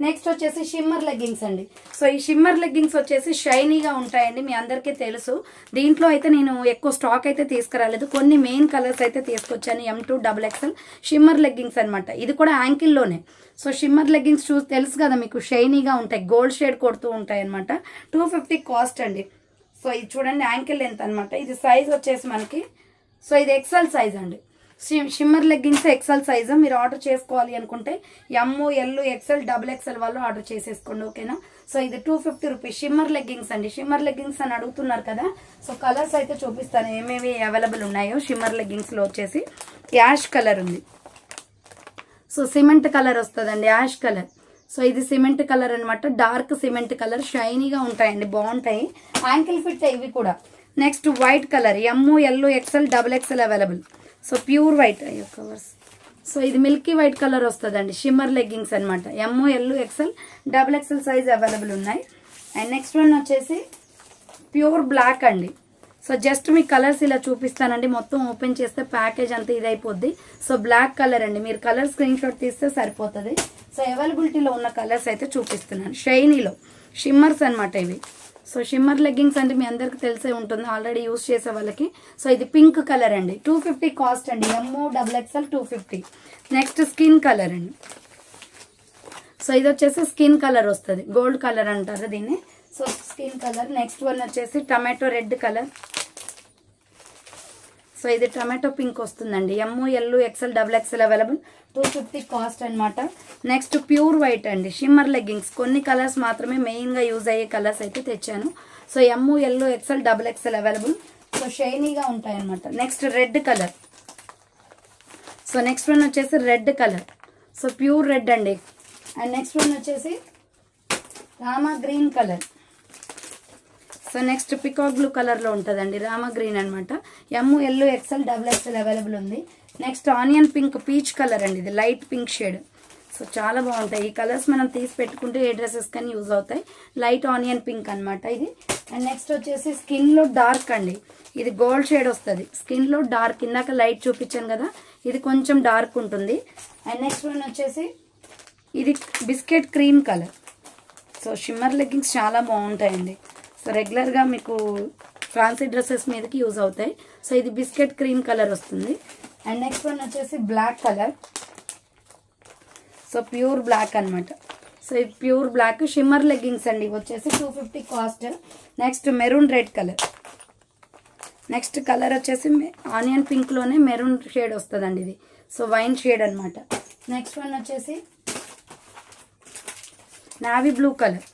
[SPEAKER 1] నెక్స్ట్ వచ్చేసి షిమ్మర్ లెగ్గింగ్స్ అండి. సో ఈ షిమ్మర్ లెగ్గింగ్స్ వచ్చేసి షైనీగా ఉంటాయండి, మీ అందరికీ తెలుసు. దీంట్లో అయితే నేను ఎక్కువ స్టాక్ అయితే తీసుకురాలేదు, కొన్ని మెయిన్ కలర్స్ అయితే తీసుకొచ్చాను. M2 XXL షిమ్మర్ లెగ్గింగ్స్ అనమాట. ఇది కూడా యాంకిల్లోనే. సో షిమ్మర్ లెగ్గింగ్స్ తెలుసు కదా మీకు, షైనీగా ఉంటాయి, గోల్డ్ షేడ్ కొడుతూ ఉంటాయి అనమాట. 250 కాస్ట్ అండి. సో ఇది చూడండి యాంకిల్ లెంత్ అనమాట. ఇది సైజ్ వచ్చేసి మనకి, సో ఇది XL సైజ్ అండి. Shimmer leggings XL size. మీరు ఆర్డర్ చేసుకోవాలి అనుకుంటే M, L, XL, XXL వాళ్ళు ఆర్డర్ చేసేసుకోండి ఓకేనా. సో ఇది 250 రూపీస్ షిమ్మర్ లెగ్గింగ్స్ అండి. షిమ్మర్ లెగ్గింగ్స్ అని అడుగుతున్నారు కదా. సో కలర్స్ అయితే చూపిస్తాను ఏమేమి అవైలబుల్ ఉన్నాయో. షిమ్మర్ లెగ్గింగ్స్లో వచ్చేసి యాష్ కలర్ ఉంది. సో సిమెంట్ కలర్ వస్తుందండి, యాష్ కలర్. సో ఇది సిమెంట్ కలర్ అనమాట, డార్క్ సిమెంట్ కలర్, షైనీగా ఉంటాయండి, బాగుంటాయి. యాంకిల్ ఫిట్ ఇవి కూడా. Next white colour M, L, XL, XXL available. So pure white అయ్యో కవర్స్. సో ఇది మిల్కీ వైట్ కలర్ వస్తుందండి. షిమ్మర్ లెగ్గింగ్స్ అనమాట. M, L, XL, XXL size available ఉన్నాయి. అండ్ నెక్స్ట్ వన్ వచ్చేసి ప్యూర్ బ్లాక్ అండి. So just మీ colours ఇలా చూపిస్తానండి, మొత్తం ఓపెన్ చేస్తే ప్యాకేజ్ అంతా ఇదైపోద్ది. సో బ్లాక్ కలర్ అండి, మీరు కలర్ స్క్రీన్ షాట్ తీస్తే సరిపోతుంది. సో అవైలబిలిటీలో ఉన్న కలర్స్ అయితే చూపిస్తున్నాను. షైనీలో షిమ్మర్స్ అనమాట ఇవి. సో షిమ్మర్ లెగ్గింగ్స్ అంటే మీ అందరికి తెలిసే ఉంటుంది, ఆల్రెడీ యూజ్ చేసే వాళ్ళకి. సో ఇది పింక్ కలర్ అండి, 250 కాస్ట్ అండి. M, XXL 250. Next skin colour అండి. సో ఇది వచ్చేసి స్కిన్ కలర్ వస్తుంది, గోల్డ్ కలర్ అంటారు దీన్ని. So skin colour. Next one వచ్చేసి టమాటో రెడ్ కలర్. సో ఇది టమాటో పింక్ వస్తుందండి. M, L, XL, XXL available. 250 cost అనమాట. నెక్స్ట్ ప్యూర్ వైట్ అండి, షిమ్మర్ లెగ్గింగ్స్. కొన్ని కలర్స్ మాత్రమే మెయిన్గా యూజ్ అయ్యే కలర్స్ అయితే తెచ్చాను. So M, L, XL, XXL available. So షైనీగా ఉంటాయి అనమాట. Next red colour. So next one వచ్చేసి red colour. So pure red అండి. అండ్ నెక్స్ట్ వన్ వచ్చేసి Rama green colour. So next peacock blue కలర్లో ఉంటుందండి, రామా గ్రీన్ అనమాట. M, L, XL, XXL available ఉంది. Next onion pink, peach colour అండి, ఇది లైట్ పింక్ షేడ్. సో చాలా బాగుంటాయి ఈ కలర్స్, మనం తీసి పెట్టుకుంటే ఏ డ్రెస్సెస్ కానీ యూజ్ అవుతాయి. లైట్ ఆనియన్ పింక్ అనమాట ఇది. అండ్ నెక్స్ట్ వచ్చేసి స్కిన్లో డార్క్ అండి, ఇది గోల్డ్ షేడ్ వస్తుంది. స్కిన్లో డార్క్, ఇందాక లైట్ చూపించాను కదా, ఇది కొంచెం డార్క్ ఉంటుంది. అండ్ నెక్స్ట్ వన్ వచ్చేసి ఇది biscuit cream colour. So shimmer leggings చాలా బాగుంటాయండి. సో రెగ్యులర్గా మీకు ఫ్యాన్సీ డ్రెస్సెస్ మీదకి యూజ్ అవుతాయి. సో ఇది బిస్కెట్ క్రీమ్ కలర్ వస్తుంది. అండ్ నెక్స్ట్ వన్ వచ్చేసి black colour. So pure black అనమాట. సో ఇది ప్యూర్ బ్లాక్ షిమ్మర్ లెగ్గింగ్స్ అండి, వచ్చేసి 250 cost. Next maroon red colour. Next colour వచ్చేసి ఆనియన్ పింక్లోనే మెరూన్ షేడ్ వస్తుందండి ఇది. సో వైన్ షేడ్ అనమాట. నెక్స్ట్ వన్ వచ్చేసి నావీ బ్లూ కలర్.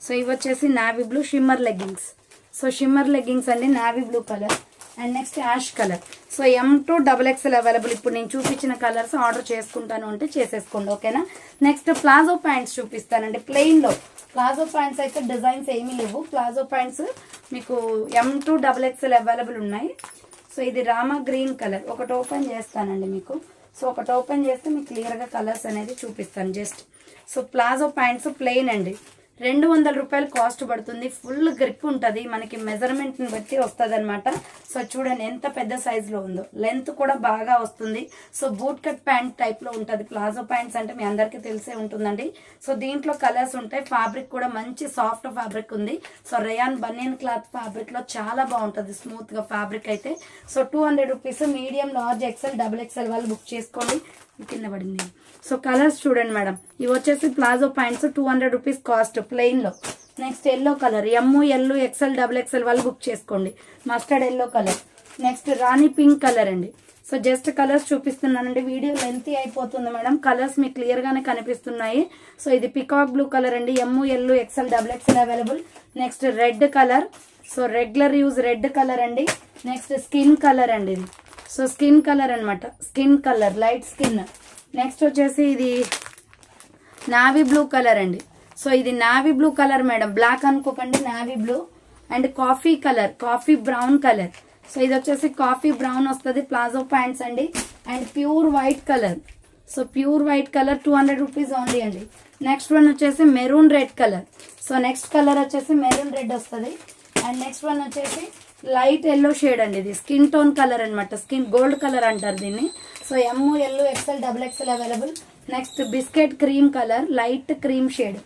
[SPEAKER 1] సో ఇవి వచ్చేసి navy blue shimmer leggings. So shimmer leggings అండి, navy blue colour. And next ash colour. So M to XXL available. ఇప్పుడు నేను చూపించిన కలర్స్ ఆర్డర్ చేసుకుంటాను అంటే చేసేసుకోండి, ఓకేనా. నెక్స్ట్ ప్లాజో ప్యాంట్స్ చూపిస్తానండి ప్లెయిన్లో. ప్లాజో ప్యాంట్స్ అయితే డిజైన్స్ ఏమీ లేవు. ప్లాజో ప్యాంట్స్ మీకు M to XXL అవైలబుల్ ఉన్నాయి. సో ఇది రామా గ్రీన్ కలర్. ఒకటి ఓపెన్ చేస్తానండి మీకు. సో ఒకటి ఓపెన్ చేస్తే మీకు క్లియర్గా కలర్స్ అనేది చూపిస్తాను just. So palazzo pants plain అండి, 200 రూపాయలు కాస్ట్ పడుతుంది. ఫుల్ గ్రిప్ ఉంటుంది, మనకి మెజర్మెంట్ని బట్టి వస్తుంది అనమాట. సో చూడండి ఎంత పెద్ద సైజులో ఉందో, లెంత్ కూడా బాగా వస్తుంది. సో బూట్ కట్ ప్యాంట్ టైప్లో ఉంటుంది. ప్లాజో ప్యాంట్స్ అంటే మీ అందరికీ తెలిసే ఉంటుందండి. సో దీంట్లో కలర్స్ ఉంటాయి. ఫ్యాబ్రిక్ కూడా మంచి సాఫ్ట్ ఫ్యాబ్రిక్ ఉంది. సో రేయాన్ బనియన్ క్లాత్ ఫ్యాబ్రిక్లో చాలా బాగుంటుంది స్మూత్గా ఫ్యాబ్రిక్ అయితే. So 200 rupees. Medium, large, XL, XXL వాళ్ళు బుక్ చేసుకోండి. కింద పడింది. సో కలర్స్ చూడండి మేడం, ఇవి వచ్చేసి ప్లాజో ప్యాంట్స్ 200 రూపీస్ కాస్ట్ ప్లెయిన్లో. Next yellow colour, M, L, XL, XXL వాళ్ళు బుక్ చేసుకోండి. Mustard yellow colour. నెక్స్ట్ రాణి పింక్ కలర్ అండి. సో జస్ట్ కలర్స్ చూపిస్తున్నానండి, వీడియో లెంతీ అయిపోతుంది మేడం. కలర్స్ మీకు క్లియర్గానే కనిపిస్తున్నాయి. సో ఇది పికాక్ బ్లూ కలర్ అండి, M, L, XL, XXL available. Next red colour. So regular use red colour అండి. నెక్స్ట్ స్కిన్ కలర్ అండి ఇది. సో స్కిన్ కలర్ అనమాట, skin colour, light skin. Next వచ్చేసి ఇది నావీ బ్లూ కలర్ అండి. So ఇది navy blue colour madam, black అనుకోకండి, navy blue. And coffee colour, coffee brown colour. So ఇది వచ్చేసి కాఫీ బ్రౌన్ వస్తుంది. ప్లాజో ప్యాంట్స్ అండి. And pure white colour. So pure white colour 200 rupees only అండి. Next one వచ్చేసి maroon red colour. So next colour వచ్చేసి maroon red వస్తుంది. And next one వచ్చేసి light yellow shade అండి, ఇది స్కిన్ టోన్ కలర్ అనమాట, skin gold colour అంటారు దీన్ని. So M, L, XL, XXL available. Next biscuit cream colour, light cream shade.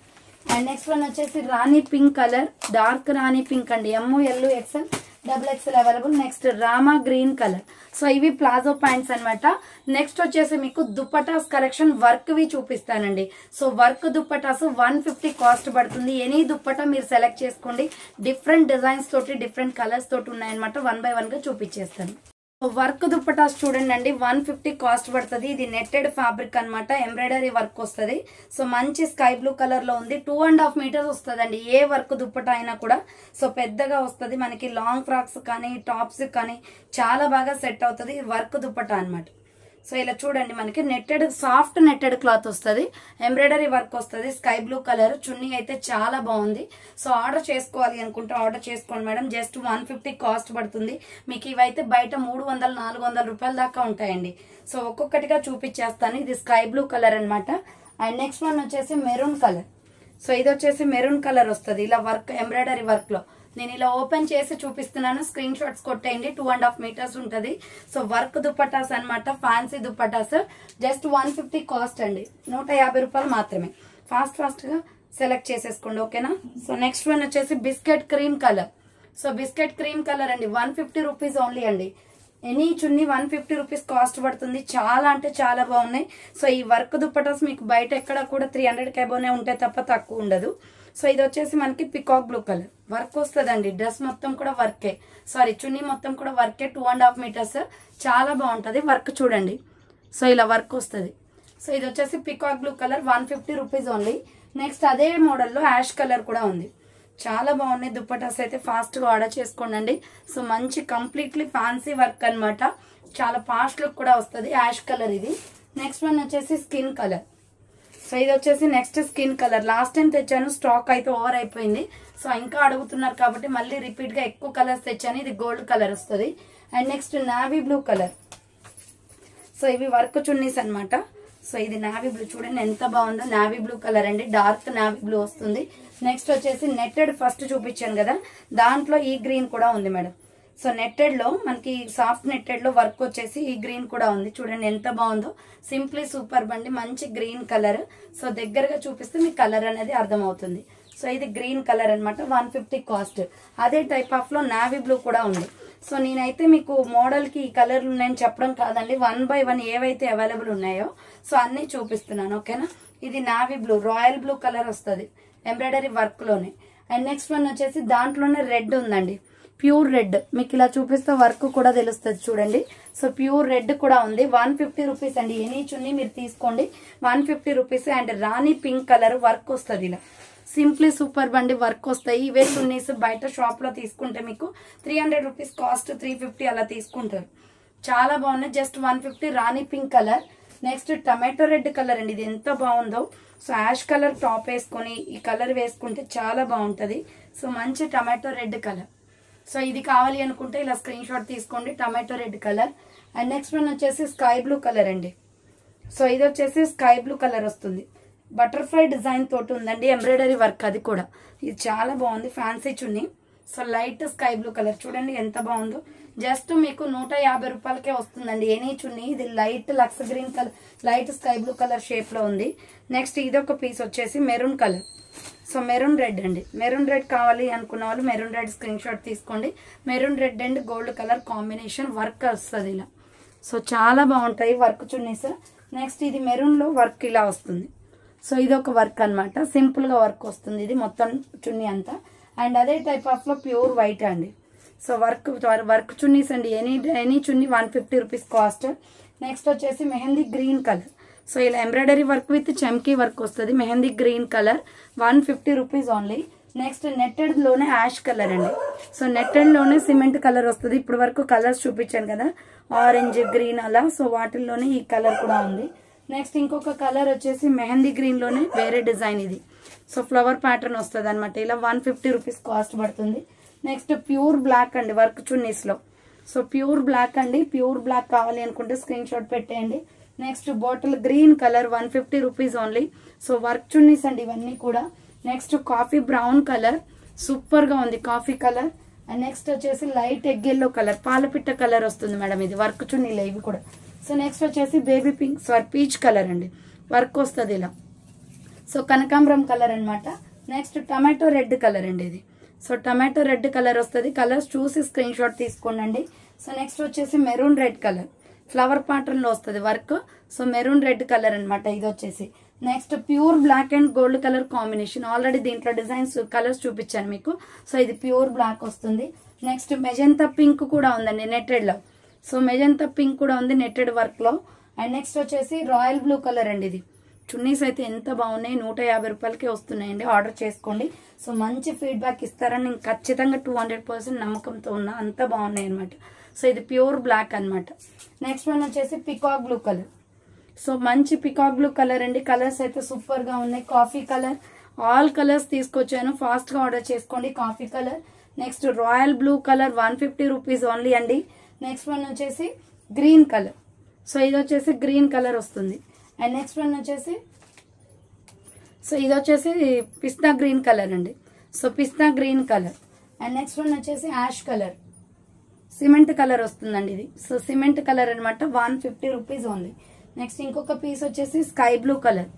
[SPEAKER 1] And next one వచ్చేసి Rani pink colour, dark రాణి pink అండి, M, L, XL, XXL available. Next రామా green colour. So ఇవి palazzo pants అనమాట. Next వచ్చేసి మీకు dupattas collection work వి చూపిస్తానండి. So work dupattas 150 cost పడుతుంది. Any dupatta మీరు సెలెక్ట్ చేసుకోండి. డిఫరెంట్ డిజైన్స్ తోటి, డిఫరెంట్ కలర్స్ తోటి ఉన్నాయన్నమాట. 1 by 1 గా చూపించేస్తాను. వర్క్ దుప్పటాస్ చూడండి అండి, 150 కాస్ట్ పడుతుంది. ఇది నెట్టెడ్ ఫ్యాబ్రిక్ అనమాట, ఎంబ్రాయిడరీ వర్క్ వస్తుంది. సో మంచి స్కై బ్లూ కలర్ లో ఉంది. 2.5 మీటర్స్ వస్తుంది అండి ఏ వర్క్ దుప్పటా అయినా కూడా. సో పెద్దగా వస్తుంది, మనకి లాంగ్ ఫ్రాక్స్ కానీ టాప్స్ కానీ చాలా బాగా సెట్ అవుతుంది వర్క్ దుప్పటా అనమాట. సో ఇలా చూడండి, మనకి నెట్టెడ్, సాఫ్ట్ నెట్టెడ్ క్లాత్ వస్తుంది, ఎంబ్రాయిడరీ వర్క్ వస్తుంది, స్కై బ్లూ కలర్. చున్నీ అయితే చాలా బాగుంది. సో ఆర్డర్ చేసుకోవాలి అనుకుంటే ఆర్డర్ చేసుకోండి మేడం. జస్ట్ 150 కాస్ట్ పడుతుంది. మీకు ఇవైతే బయట 300-400 రూపాయల దాకా ఉంటాయండి. సో ఒక్కొక్కటిగా చూపించేస్తాను. ఇది స్కై బ్లూ కలర్ అనమాట. అండ్ నెక్స్ట్ వన్ వచ్చేసి మెరూన్ కలర్. సో ఇది వచ్చేసి మెరూన్ కలర్ వస్తుంది, ఇలా వర్క్, ఎంబ్రాయిడరీ వర్క్ లో. నేను ఇలా ఓపెన్ చేసి చూపిస్తున్నాను, స్క్రీన్ షాట్స్ కొట్టేయండి. 2.5 మీటర్స్ ఉంటుంది. సో వర్క్ దుప్పటాస్ అనమాట, ఫ్యాన్సీ దుప్పటాస్. జస్ట్ 150 కాస్ట్ అండి, 150 రూపాయలు మాత్రమే. ఫాస్ట్ గా సెలెక్ట్ చేసేసుకోండి, ఓకేనా. సో నెక్స్ట్ వన్ వచ్చేసి biscuit cream colour. So biscuit cream colour అండి, 150 రూపీస్ ఓన్లీ అండి. ఎనీ చున్నీ 150 రూపీస్ కాస్ట్ పడుతుంది. చాలా అంటే చాలా బాగున్నాయి. సో ఈ వర్క్ దుప్పటాస్ మీకు బయట ఎక్కడ కూడా 300 అబోనే ఉంటాయి తప్ప తక్కువ ఉండదు. సో ఇది వచ్చేసి మనకి పికాక్ బ్లూ కలర్ వర్క్ వస్తుందండి. డ్రెస్ మొత్తం కూడా వర్కే, సారీ చున్నీ మొత్తం కూడా వర్కే. 2.5 మీటర్స్, చాలా బాగుంటుంది వర్క్ చూడండి. సో ఇలా వర్క్ వస్తుంది. సో ఇది వచ్చేసి peacock blue colour, 150 rupees only. Next అదే మోడల్లో యాష్ కలర్ కూడా ఉంది. చాలా బాగున్నాయి దుప్పటాస్ అయితే, ఫాస్ట్గా ఆర్డర్ చేసుకోండి. సో మంచి కంప్లీట్లీ ఫ్యాన్సీ వర్క్ అనమాట, చాలా ఫాస్ట్ లుక్ కూడా వస్తుంది. యాష్ కలర్ ఇది. నెక్స్ట్ వన్ వచ్చేసి స్కిన్ కలర్. సో ఇది వచ్చేసి next skin colour. Last time తెచ్చాను, స్టాక్ అయితే ఓవర్ అయిపోయింది. సో ఇంకా అడుగుతున్నారు కాబట్టి మళ్ళీ రిపీట్ గా ఎక్కువ కలర్స్ తెచ్చాను. ఇది గోల్డ్ కలర్ వస్తుంది. And next navy blue colour. So ఇవి వర్క్ చున్నీస్ అనమాట. సో ఇది నావీ బ్లూ చూడండి ఎంత బాగుందో, నావీ బ్లూ కలర్ అండి, డార్క్ నావీ బ్లూ వస్తుంది. నెక్స్ట్ వచ్చేసి నెట్టెడ్, ఫస్ట్ చూపించాను కదా దాంట్లో ఈ గ్రీన్ కూడా ఉంది మేడం. సో నెట్టెడ్ లో మనకి సాఫ్ట్ నెట్టెడ్ లో వర్క్ వచ్చేసి ఈ గ్రీన్ కూడా ఉంది. చూడండి ఎంత బాగుందో, సింప్లీ సూపర్ బండి, మంచి గ్రీన్ కలర్. సో దగ్గరగా చూపిస్తే మీకు కలర్ అనేది అర్థమవుతుంది. సో ఇది గ్రీన్ కలర్ అనమాట, 150 కాస్ట్. అదే టైప్ ఆఫ్ లో నావీ బ్లూ కూడా ఉంది. సో నేనైతే మీకు మోడల్ కి ఈ కలర్లు నేను చెప్పడం కాదండి, 1 by 1 ఏవైతే అవైలబుల్ ఉన్నాయో సో అన్ని చూపిస్తున్నాను, ఓకేనా. ఇది navy blue, royal blue colour వస్తుంది ఎంబ్రాయిడరీ వర్క్ లోనే. అండ్ నెక్స్ట్ వన్ వచ్చేసి దాంట్లోనే రెడ్ ఉందండి. ప్యూర్ రెడ్ మీకు ఇలా చూపిస్తే వర్క్ కూడా తెలుస్తుంది చూడండి. సో ప్యూర్ రెడ్ కూడా ఉంది. 150 రూపీస్ అండి. ఎనీ చున్నీ మీరు తీసుకోండి 150 rupees. And Rani pink colour work వస్తుంది ఇలా సింప్లీ సూపర్ బండి వర్క్ వస్తాయి. ఇవే చున్నీస్ బయట షాప్ లో తీసుకుంటే మీకు 300 రూపీస్ కాస్ట్, 350 అలా తీసుకుంటారు. చాలా బాగున్నాయి. జస్ట్ 150 రాణి pink colour. Next tomato red colour అండి. ఇది ఎంత బాగుందో. సో యాష్ కలర్ టాప్ వేసుకొని ఈ కలర్ వేసుకుంటే చాలా బాగుంటది. సో మంచి టమాటో రెడ్ కలర్. సో ఇది కావాలి అనుకుంటే ఇలా స్క్రీన్ షాట్ తీసుకోండి. Tomato red colour. And next one వచ్చేసి స్కై బ్లూ కలర్ అండి. సో ఇది వచ్చేసి స్కై బ్లూ కలర్ వస్తుంది. బటర్ఫ్లై డిజైన్ తోటి ఉందండి, ఎంబ్రాయిడరీ వర్క్ అది కూడా. ఇది చాలా బాగుంది, ఫ్యాన్సీ చున్నీ. So light sky blue colour చూడండి ఎంత బాగుందో. జస్ట్ మీకు 150 రూపాయలకే వస్తుందండి ఎనీ చున్నీ. ఇది light lux green colour, light sky blue colour shape లో ఉంది. నెక్స్ట్ ఇదొక పీస్ వచ్చేసి maroon colour. So maroon red అండి. మెరూన్ రెడ్ కావాలి అనుకున్న వాళ్ళు మెరూన్ రెడ్ స్క్రీన్ షాట్ తీసుకోండి. Maroon red and gold colour combination work వస్తుంది ఇలా. సో చాలా బాగుంటాయి వర్క్ చున్నీస్. నెక్స్ట్ ఇది మెరూన్ లో వర్క్ ఇలా వస్తుంది. సో ఇది ఒక వర్క్ అనమాట, సింపుల్ గా వర్క్ వస్తుంది ఇది మొత్తం చున్నీ అంతా. అండ్ అదే టైప్ ఆఫ్ లో ప్యూర్ వైట్ అండి. సో వర్క్ చున్నీస్ అండి. ఎనీ చున్నీ 150 రూపీస్ కాస్ట్. నెక్స్ట్ వచ్చేసి మెహందీ గ్రీన్ కలర్. సో ఇలా ఎంబ్రాయిడరీ వర్క్ విత్ చమ్కీ వర్క్ వస్తుంది. Mehndi green colour 150 rupees only. Next netted లోనే యాష్ కలర్ అండి. సో నెట్టెడ్ లోనే సిమెంట్ కలర్ వస్తుంది. ఇప్పుడు వరకు కలర్స్ చూపించాను కదా, ఆరెంజ్ గ్రీన్ అలా. సో వాటిల్లోనే ఈ కలర్ కూడా ఉంది. నెక్స్ట్ ఇంకొక కలర్ వచ్చేసి మెహందీ గ్రీన్ లోనే వేరే డిజైన్ ఇది. సో ఫ్లవర్ ప్యాటర్న్ వస్తుంది అనమాట. ఇలా 150 రూపీస్ కాస్ట్ పడుతుంది. నెక్స్ట్ ప్యూర్ బ్లాక్ అండి వర్క్ చున్నీస్ లో. సో ప్యూర్ బ్లాక్ అండి. ప్యూర్ బ్లాక్ కావాలి అనుకుంటే స్క్రీన్ షాట్ పెట్టేయండి. Next bottle green colour 150 rupees only. So work చున్నీస్ అండి ఇవన్నీ కూడా. Next coffee brown colour super గా ఉంది, కాఫీ కలర్. అండ్ నెక్స్ట్ వచ్చేసి లైట్ ఎగ్ ఎల్లో కలర్, పాలపిట్ట కలర్ వస్తుంది మేడం ఇది వర్క్ చున్నీలో ఇవి కూడా. సో నెక్స్ట్ వచ్చేసి బేబీ పింక్ పీచ్ కలర్ అండి, వర్క్ వస్తుంది ఇలా. సో కనకాంబరం కలర్ అనమాట. నెక్స్ట్ టమాటో రెడ్ కలర్ అండి ఇది. సో టమాటో రెడ్ కలర్ వస్తుంది. కలర్స్ చూసి స్క్రీన్ షాట్ తీసుకోండి. సో నెక్స్ట్ వచ్చేసి maroon red colour, flower pattern లో వస్తుంది work. So maroon red colour అనమాట ఇది వచ్చేసి. Next pure black and gold colour combination. Already దీంట్లో డిజైన్స్ కలర్స్ చూపించాను మీకు. సో ఇది ప్యూర్ బ్లాక్ వస్తుంది. నెక్స్ట్ మెజంతా పింక్ కూడా ఉందండి నెట్టెడ్ లో. సో మెజంతా పింక్ కూడా ఉంది నెట్టెడ్ వర్క్ లో. అండ్ నెక్స్ట్ వచ్చేసి రాయల్ బ్లూ కలర్ అండి ఇది. చున్నీస్ అయితే ఎంత బాగున్నాయి, 150 రూపాయలకే వస్తున్నాయండి. ఆర్డర్ చేసుకోండి. సో మంచి ఫీడ్బ్యాక్ ఇస్తారని నేను ఖచ్చితంగా 200% నమ్మకంతో ఉన్నా, అంత బాగున్నాయి అనమాట. సో ఇది ప్యూర్ బ్లాక్ అనమాట. నెక్స్ట్ వన్ వచ్చేసి పికాక్ బ్లూ కలర్. సో మంచి పికాక్ బ్లూ కలర్ అండి. కలర్స్ అయితే సూపర్ గా ఉన్నాయి. కాఫీ కలర్, ఆల్ కలర్స్ తీసుకొచ్చాను, ఫాస్ట్ గా ఆర్డర్ చేసుకోండి. Coffee colour. Next royal blue colour 150 rupees only అండి. నెక్స్ట్ వన్ వచ్చేసి గ్రీన్ కలర్. సో ఇది వచ్చేసి గ్రీన్ కలర్ వస్తుంది. అండ్ నెక్స్ట్ వన్ వచ్చేసి సో ఇది వచ్చేసి పిస్తా గ్రీన్ కలర్ అండి. So pista green colour. And next one వచ్చేసి యాష్ కలర్, సిమెంట్ కలర్ వస్తుందండి ఇది. సో సిమెంట్ కలర్ అనమాట, 150 రూపీస్ ఓన్లీ. నెక్స్ట్ ఇంకొక పీస్ వచ్చేసి స్కై బ్లూ కలర్.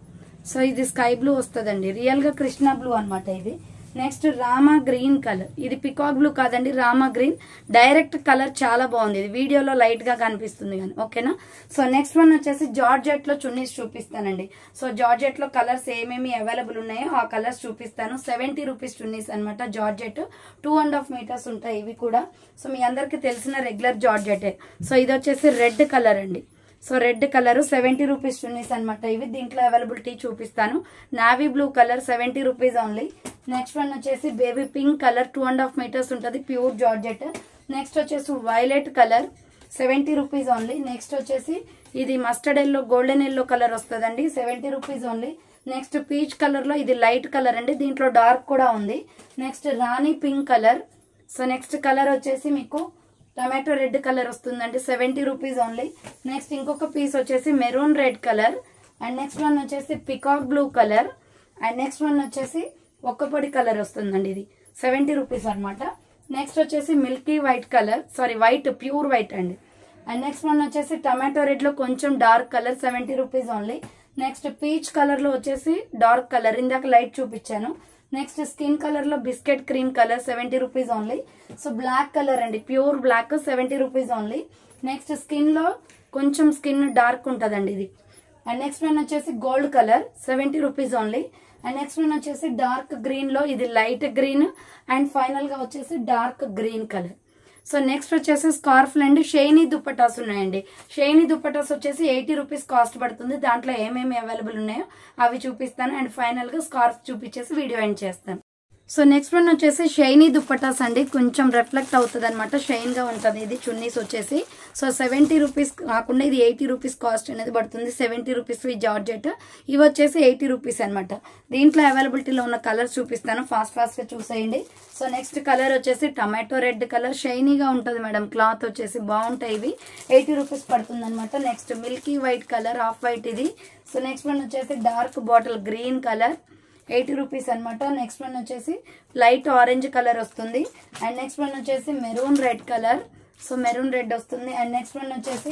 [SPEAKER 1] సో ఇది స్కై బ్లూ వస్తుందండి, రియల్ గా కృష్ణ బ్లూ అనమాట ఇది. నెక్స్ట్ రామా గ్రీన్ కలర్. ఇది పికాక్ బ్లూ కాదండి, రామా గ్రీన్. డైరెక్ట్ కలర్ చాలా బాగుంది. ఇది వీడియోలో లైట్ గా కనిపిస్తుంది కానీ ఓకేనా. సో నెక్స్ట్ వన్ వచ్చేసి జార్జెట్ లో చున్నీస్ చూపిస్తానండి. సో జార్జెట్ లో కలర్స్ ఏమేమి అవైలబుల్ ఉన్నాయో ఆ కలర్స్ చూపిస్తాను. 70 రూపీస్ చున్నీస్ అనమాట. జార్జెట్ 2.5 మీటర్స్ ఉంటాయి ఇవి కూడా. సో మీ అందరికి తెలిసిన రెగ్యులర్ జార్జెటే. సో ఇది వచ్చేసి రెడ్ కలర్ అండి. So red colour 70 rupees chunnis అనమాట ఇవి. దీంట్లో అవైలబిలిటీ చూపిస్తాను. Navy blue colour 70 rupees only. Next one వచ్చేసి బేబీ పింక్ కలర్ 2.5 మీటర్స్ ఉంటుంది, ప్యూర్ జార్జెట్. నెక్స్ట్ వచ్చేసి violet colour 70 rupees only. Next వచ్చేసి ఇది mustard yellow, golden yellow colour వస్తుందండి, 70 rupees only. Next peach colour లో ఇది లైట్ కలర్ అండి, దీంట్లో డార్క్ కూడా ఉంది. నెక్స్ట్ రాణి pink colour. So next colour వచ్చేసి మీకు టమాటో రెడ్ కలర్ వస్తుందండి, 70 రూపీస్ ఓన్లీ. నెక్స్ట్ ఇంకొక పీస్ వచ్చేసి maroon red colour. And next one వచ్చేసి peacock blue colour. And next one వచ్చేసి ఒక్కపొడి కలర్ వస్తుందండి, ఇది 70 రూపీస్ అనమాట. నెక్స్ట్ వచ్చేసి milky white colour, sorry white, pure white అండి. అండ్ నెక్స్ట్ వన్ వచ్చేసి టమాటో రెడ్ లో కొంచెం dark colour, 70 rupees only. Next peach colour లో వచ్చేసి డార్క్ కలర్, ఇందాక లైట్ చూపించాను. నెక్స్ట్ స్కిన్ కలర్ లో biscuit cream colour, 70 rupees only. So black colour అండి, pure black, 70 rupees only. Next skin లో కొంచెం స్కిన్ డార్క్ ఉంటుందండి ఇది. అండ్ నెక్స్ట్ వన్ వచ్చేసి gold colour, 70 rupees only. And next one వచ్చేసి డార్క్ గ్రీన్ లో ఇది లైట్ గ్రీన్ అండ్ ఫైనల్ గా వచ్చేసి dark green colour. So next వచ్చేసి స్కార్ఫ్లు అండి. షైనీ దుప్పటాస్ ఉన్నాయండి. షైనీ దుప్పటాస్ వచ్చేసి 80 రూపీస్ కాస్ట్ పడుతుంది. దాంట్లో ఏమేమి అవైలబుల్ ఉన్నాయో అవి చూపిస్తాను అండ్ ఫైనల్ గా స్కార్ఫ్ చూపించేసి వీడియో ఎండ్ చేస్తాను. సో నెక్స్ట్ వన్ వచ్చేసి షైనీ దుప్పటాస్ అండి. కొంచెం రిఫ్లెక్ట్ అవుతుంది అనమాట, షైన్ గా ఉంటుంది. ఇది చున్నీస్ వచ్చేసి సో 70 రూపీస్ కాకుండా ఇది 80 రూపీస్ కాస్ట్ అనేది పడుతుంది. 70 రూపీస్ ఈ జార్జెట్, ఇవి వచ్చేసి 80 రూపీస్ అనమాట. దీంట్లో అవైలబిలిటీలో ఉన్న కలర్స్ చూపిస్తాను, ఫాస్ట్ గా చూసేయండి. సో నెక్స్ట్ కలర్ వచ్చేసి టమాటో రెడ్ కలర్, షైనీగా ఉంటుంది మేడం. క్లాత్ వచ్చేసి బాగుంటాయి. ఇవి 80 రూపీస్ పడుతుంది అనమాట. Next Milky white colour, off white ఇది. సో నెక్స్ట్ వన్ వచ్చేసి dark bottle green colour, 80 rupees అనమాట. నెక్స్ట్ వన్ వచ్చేసి లైట్ ఆరెంజ్ కలర్ వస్తుంది. అండ్ నెక్స్ట్ వన్ వచ్చేసి maroon red colour, so maroon red వస్తుంది. అండ్ నెక్స్ట్ వన్ వచ్చేసి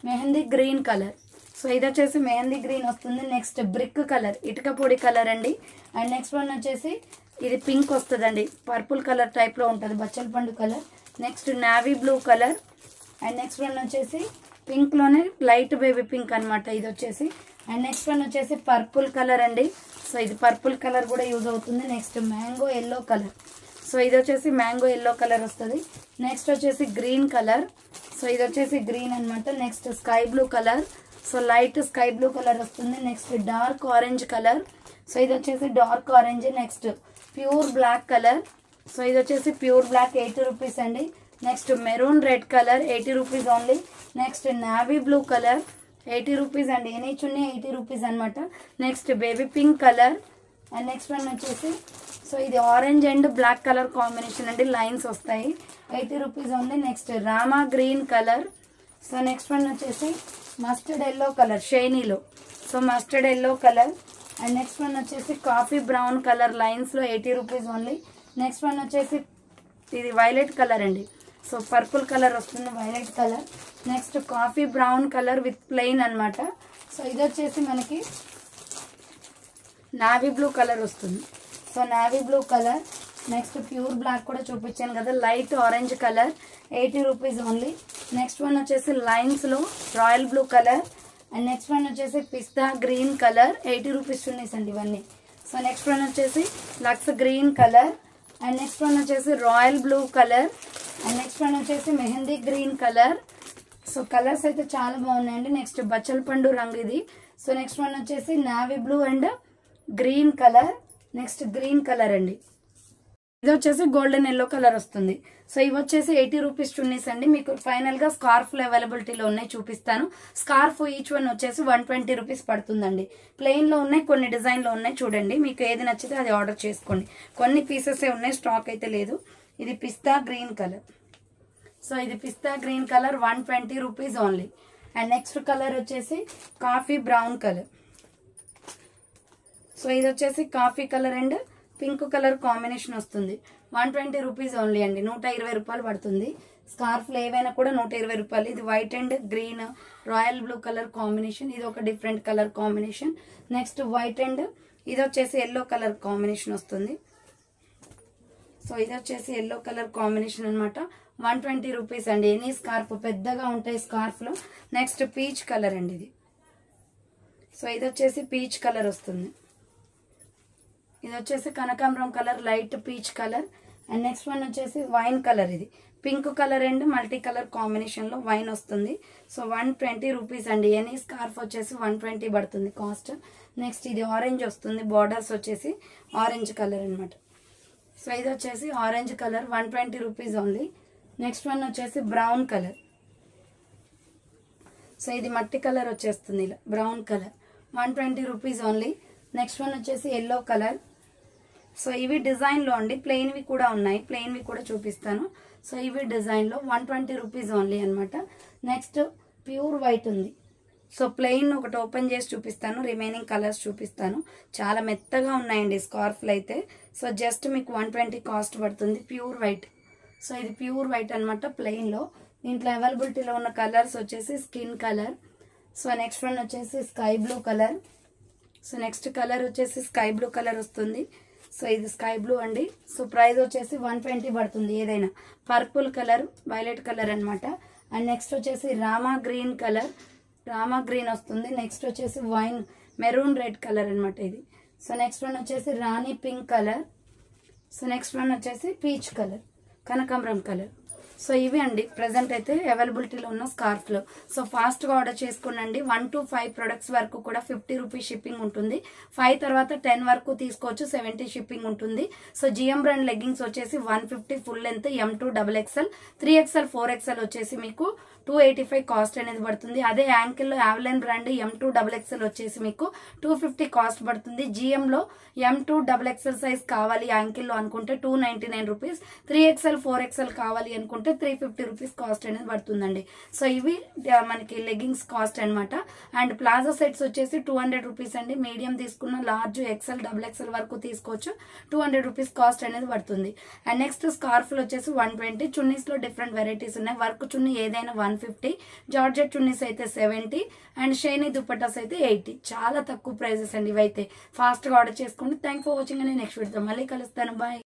[SPEAKER 1] mehndi green colour, so ఇది వచ్చేసి మెహందీ గ్రీన్ వస్తుంది. నెక్స్ట్ బ్రిక్ కలర్, ఇటుక పొడి కలర్ అండి. అండ్ నెక్స్ట్ వన్ వచ్చేసి ఇది పింక్ వస్తుందండి, పర్పుల్ కలర్ టైప్ లో ఉంటుంది, బచ్చల పండు కలర్. Next navy blue colour. And next one వచ్చేసి పింక్ లోనే లైట్ బేబీ పింక్ అనమాట ఇది వచ్చేసి. అండ్ నెక్స్ట్ వన్ వచ్చేసి పర్పుల్ కలర్ అండి. సో ఇది పర్పుల్ కలర్ కూడా యూజ్ అవుతుంది. Next mango yellow colour, so ఇది వచ్చేసి మ్యాంగో ఎల్లో కలర్ వస్తుంది. నెక్స్ట్ వచ్చేసి గ్రీన్ కలర్, సో ఇది వచ్చేసి గ్రీన్ అనమాట. Next sky blue colour, so light sky blue colour వస్తుంది. Next dark orange colour, so ఇది వచ్చేసి dark orange. Next pure black colour, so ఇది వచ్చేసి ప్యూర్ బ్లాక్, 80 రూపీస్ అండి. Next maroon red colour, 80 rupees only. Next navy blue colour, 80 rupees అండి. Any చున్నీ 80 rupees అనమాట. Next baby pink colour. And next one వచ్చేసి so ఇది orange and black colour combination అండి, lines వస్తాయి, 80 రూపీస్ ఓన్లీ. నెక్స్ట్ రామా green colour. So next one వచ్చేసి mustard yellow colour షైనీలో, so mustard yellow colour. And next one వచ్చేసి coffee brown colour లైన్స్లో, 80 rupees only. Next one వచ్చేసి ఇది violet colour అండి, సో పర్పుల్ కలర్ వస్తుంది, violet colour. Next coffee brown colour with plain అనమాట. So ఇది వచ్చేసి మనకి నావీ బ్లూ కలర్ వస్తుంది, so navy blue colour. Next pure black కూడా చూపించాను కదా, light orange colour, 80 rupees only. Next one వచ్చేసి లైన్స్లో royal blue colour. And next one వచ్చేసి పిస్తా గ్రీన్ కలర్, 80 రూపీస్ చున్నీస్ అండి ఇవన్నీ. సో నెక్స్ట్ వన్ వచ్చేసి Lux green colour. And next one వచ్చేసి royal blue colour. And next one వచ్చేసి mehndi green colour. So colours అయితే చాలా బాగున్నాయండి. నెక్స్ట్ బచ్చల పండు రంగు ఇది. సో నెక్స్ట్ వన్ వచ్చేసి navy blue and green colour. Next green colour అండి, ఇది వచ్చేసి గోల్డెన్ ఎల్లో కలర్ వస్తుంది. సో ఇవి వచ్చేసి 80 రూపీస్ చున్నీస్ అండి. మీకు ఫైనల్ గా స్కార్ఫ్లు అవైలబిలిటీలో ఉన్నాయి, చూపిస్తాను. స్కార్ఫ్ ఈచ్ వన్ వచ్చేసి 120 రూపీస్ పడుతుందండి. ప్లెయిన్ లో ఉన్నాయి, కొన్ని డిజైన్ లో ఉన్నాయి, చూడండి మీకు ఏది నచ్చితే అది ఆర్డర్ చేసుకోండి. కొన్ని పీసెస్ ఉన్నాయి, స్టాక్ అయితే లేదు. ఇది పిస్తా గ్రీన్ కలర్, సో ఇది పిస్తా green colour, 120 rupees only. And next colour వచ్చేసి కాఫీ బ్రౌన్ కలర్, సో ఇది వచ్చేసి coffee colour and pink colour combination వస్తుంది, 120 రూపీస్ ఓన్లీ అండి. 120 రూపాయలు పడుతుంది. స్కార్ఫ్లు ఏవైనా కూడా 120 రూపాయలు. ఇది white and green royal blue colour combination, ఇది ఒక different colour combination. Next white and ఇది వచ్చేసి ఎల్లో కలర్ కాంబినేషన్ వస్తుంది. సో ఇది వచ్చేసి ఎల్లో కలర్ కాంబినేషన్ అనమాట, 120 రూపీస్ అండి. ఎనీ స్కార్ఫ్ పెద్దగా ఉంటాయి స్కార్ఫ్లో. నెక్స్ట్ పీచ్ కలర్ అండి ఇది, సో ఇది వచ్చేసి పీచ్ కలర్ వస్తుంది. ఇది వచ్చేసి కనకాంబరం colour, light peach colour. And next one వచ్చేసి వైన్ కలర్, ఇది pink colour and multi colour combination లో వైన్ వస్తుంది. సో 120 రూపీస్ అండి. ఎనీ స్కార్ఫ్ వచ్చేసి 120 పడుతుంది కాస్ట్. నెక్స్ట్ ఇది ఆరెంజ్ వస్తుంది, బార్డర్స్ వచ్చేసి ఆరెంజ్ కలర్ అనమాట. సో ఇది వచ్చేసి orange colour, 120 rupees only. Next one వచ్చేసి బ్రౌన్ కలర్, సో ఇది మట్టి కలర్ వచ్చేస్తుంది, ఇలా brown colour, 120 rupees only. Next one వచ్చేసి ఎల్లో కలర్. సో ఇవి డిజైన్లో అండి, ప్లెయిన్వి కూడా ఉన్నాయి, ప్లెయిన్వి కూడా చూపిస్తాను. సో ఇవి డిజైన్లో 120 రూపీస్ ఓన్లీ అనమాట. నెక్స్ట్ ప్యూర్ వైట్ ఉంది, సో ప్లెయిన్ ఒకటి ఓపెన్ చేసి చూపిస్తాను, రిమైనింగ్ కలర్స్ చూపిస్తాను. చాలా మెత్తగా ఉన్నాయండి స్కార్ఫ్లు అయితే. సో జస్ట్ మీకు 120 కాస్ట్ పడుతుంది, ప్యూర్ వైట్. సో ఇది ప్యూర్ వైట్ అనమాట ప్లెయిన్లో. దీంట్లో అవైలబిలిటీలో ఉన్న కలర్స్ వచ్చేసి skin colour. So next one వచ్చేసి sky blue colour. So next colour వచ్చేసి స్కై బ్లూ కలర్ వస్తుంది. సో ఇది స్కై బ్లూ అండి. సో ప్రైస్ వచ్చేసి 120 పడుతుంది ఏదైనా. పర్పుల్ కలర్, వైలెట్ కలర్ అనమాట. అండ్ నెక్స్ట్ వచ్చేసి Rama green colour, Rama green వస్తుంది. నెక్స్ట్ వచ్చేసి వైన్ మెరూన్ రెడ్ కలర్ అనమాట ఇది. సో నెక్స్ట్ వన్ వచ్చేసి Rani pink colour. So next one వచ్చేసి పీచ్ కలర్, కనకాంబరం కలర్. సో ఇవి అండి ప్రెసెంట్ అయితే అవైలబిలిటీలో ఉన్న స్కార్ఫ్లో. సో ఫాస్ట్గా ఆర్డర్ చేసుకోండి. 1 to 5 ప్రొడక్ట్స్ వరకు కూడా 50 రూపీస్ షిప్పింగ్ ఉంటుంది. 5 తర్వాత 10 వరకు తీసుకోవచ్చు, 70 షిప్పింగ్ ఉంటుంది. సో జిఎం బ్రాండ్ లెగ్గింగ్స్ వచ్చేసి 150 full length, M2 XXL, 3XL 4XL వచ్చేసి మీకు 285 కాస్ట్ అనేది పడుతుంది. అదే యాంకిల్లో యావలైన్ బ్రాండ్ M2 XXL వచ్చేసి మీకు 250 కాస్ట్ పడుతుంది. జిఎంలో M2 XXL సైజ్ కావాలి యాంకిల్లో అనుకుంటే 299 రూపీస్, 3XL 4XL కావాలి అనుకుంటే 350 రూపీస్ కాస్ట్ అనేది పడుతుందండి. సో ఇవి మనకి లెగ్గింగ్స్ కాస్ట్ అనమాట. అండ్ ప్లాజో సెట్స్ వచ్చేసి 200 రూపీస్ అండి. మీడియం తీసుకున్న లార్జ్ XL XXL వరకు తీసుకోవచ్చు, 200 రూపీస్ కాస్ట్ అనేది పడుతుంది. అండ్ నెక్స్ట్ స్కార్ఫ్లు వచ్చేసి 120. చున్నీస్ లో డిఫరెంట్ వెరైటీస్ ఉన్నాయి. వర్క్ చున్నీ ఏదైనా 150, జార్జెట్ చున్నీస్ అయితే 70 అండ్ షైనీ దుపట్టాస్ అయితే 80. చాలా తక్కువ ప్రైజెస్ అండి ఇవైతే. ఫాస్ట్ గా ఆర్డర్ చేసుకోండి. థ్యాంక్ ఫర్ వాచింగ్ అని నెక్స్ట్ వీడియోతో మళ్ళీ కలుస్తాను. బాయ్.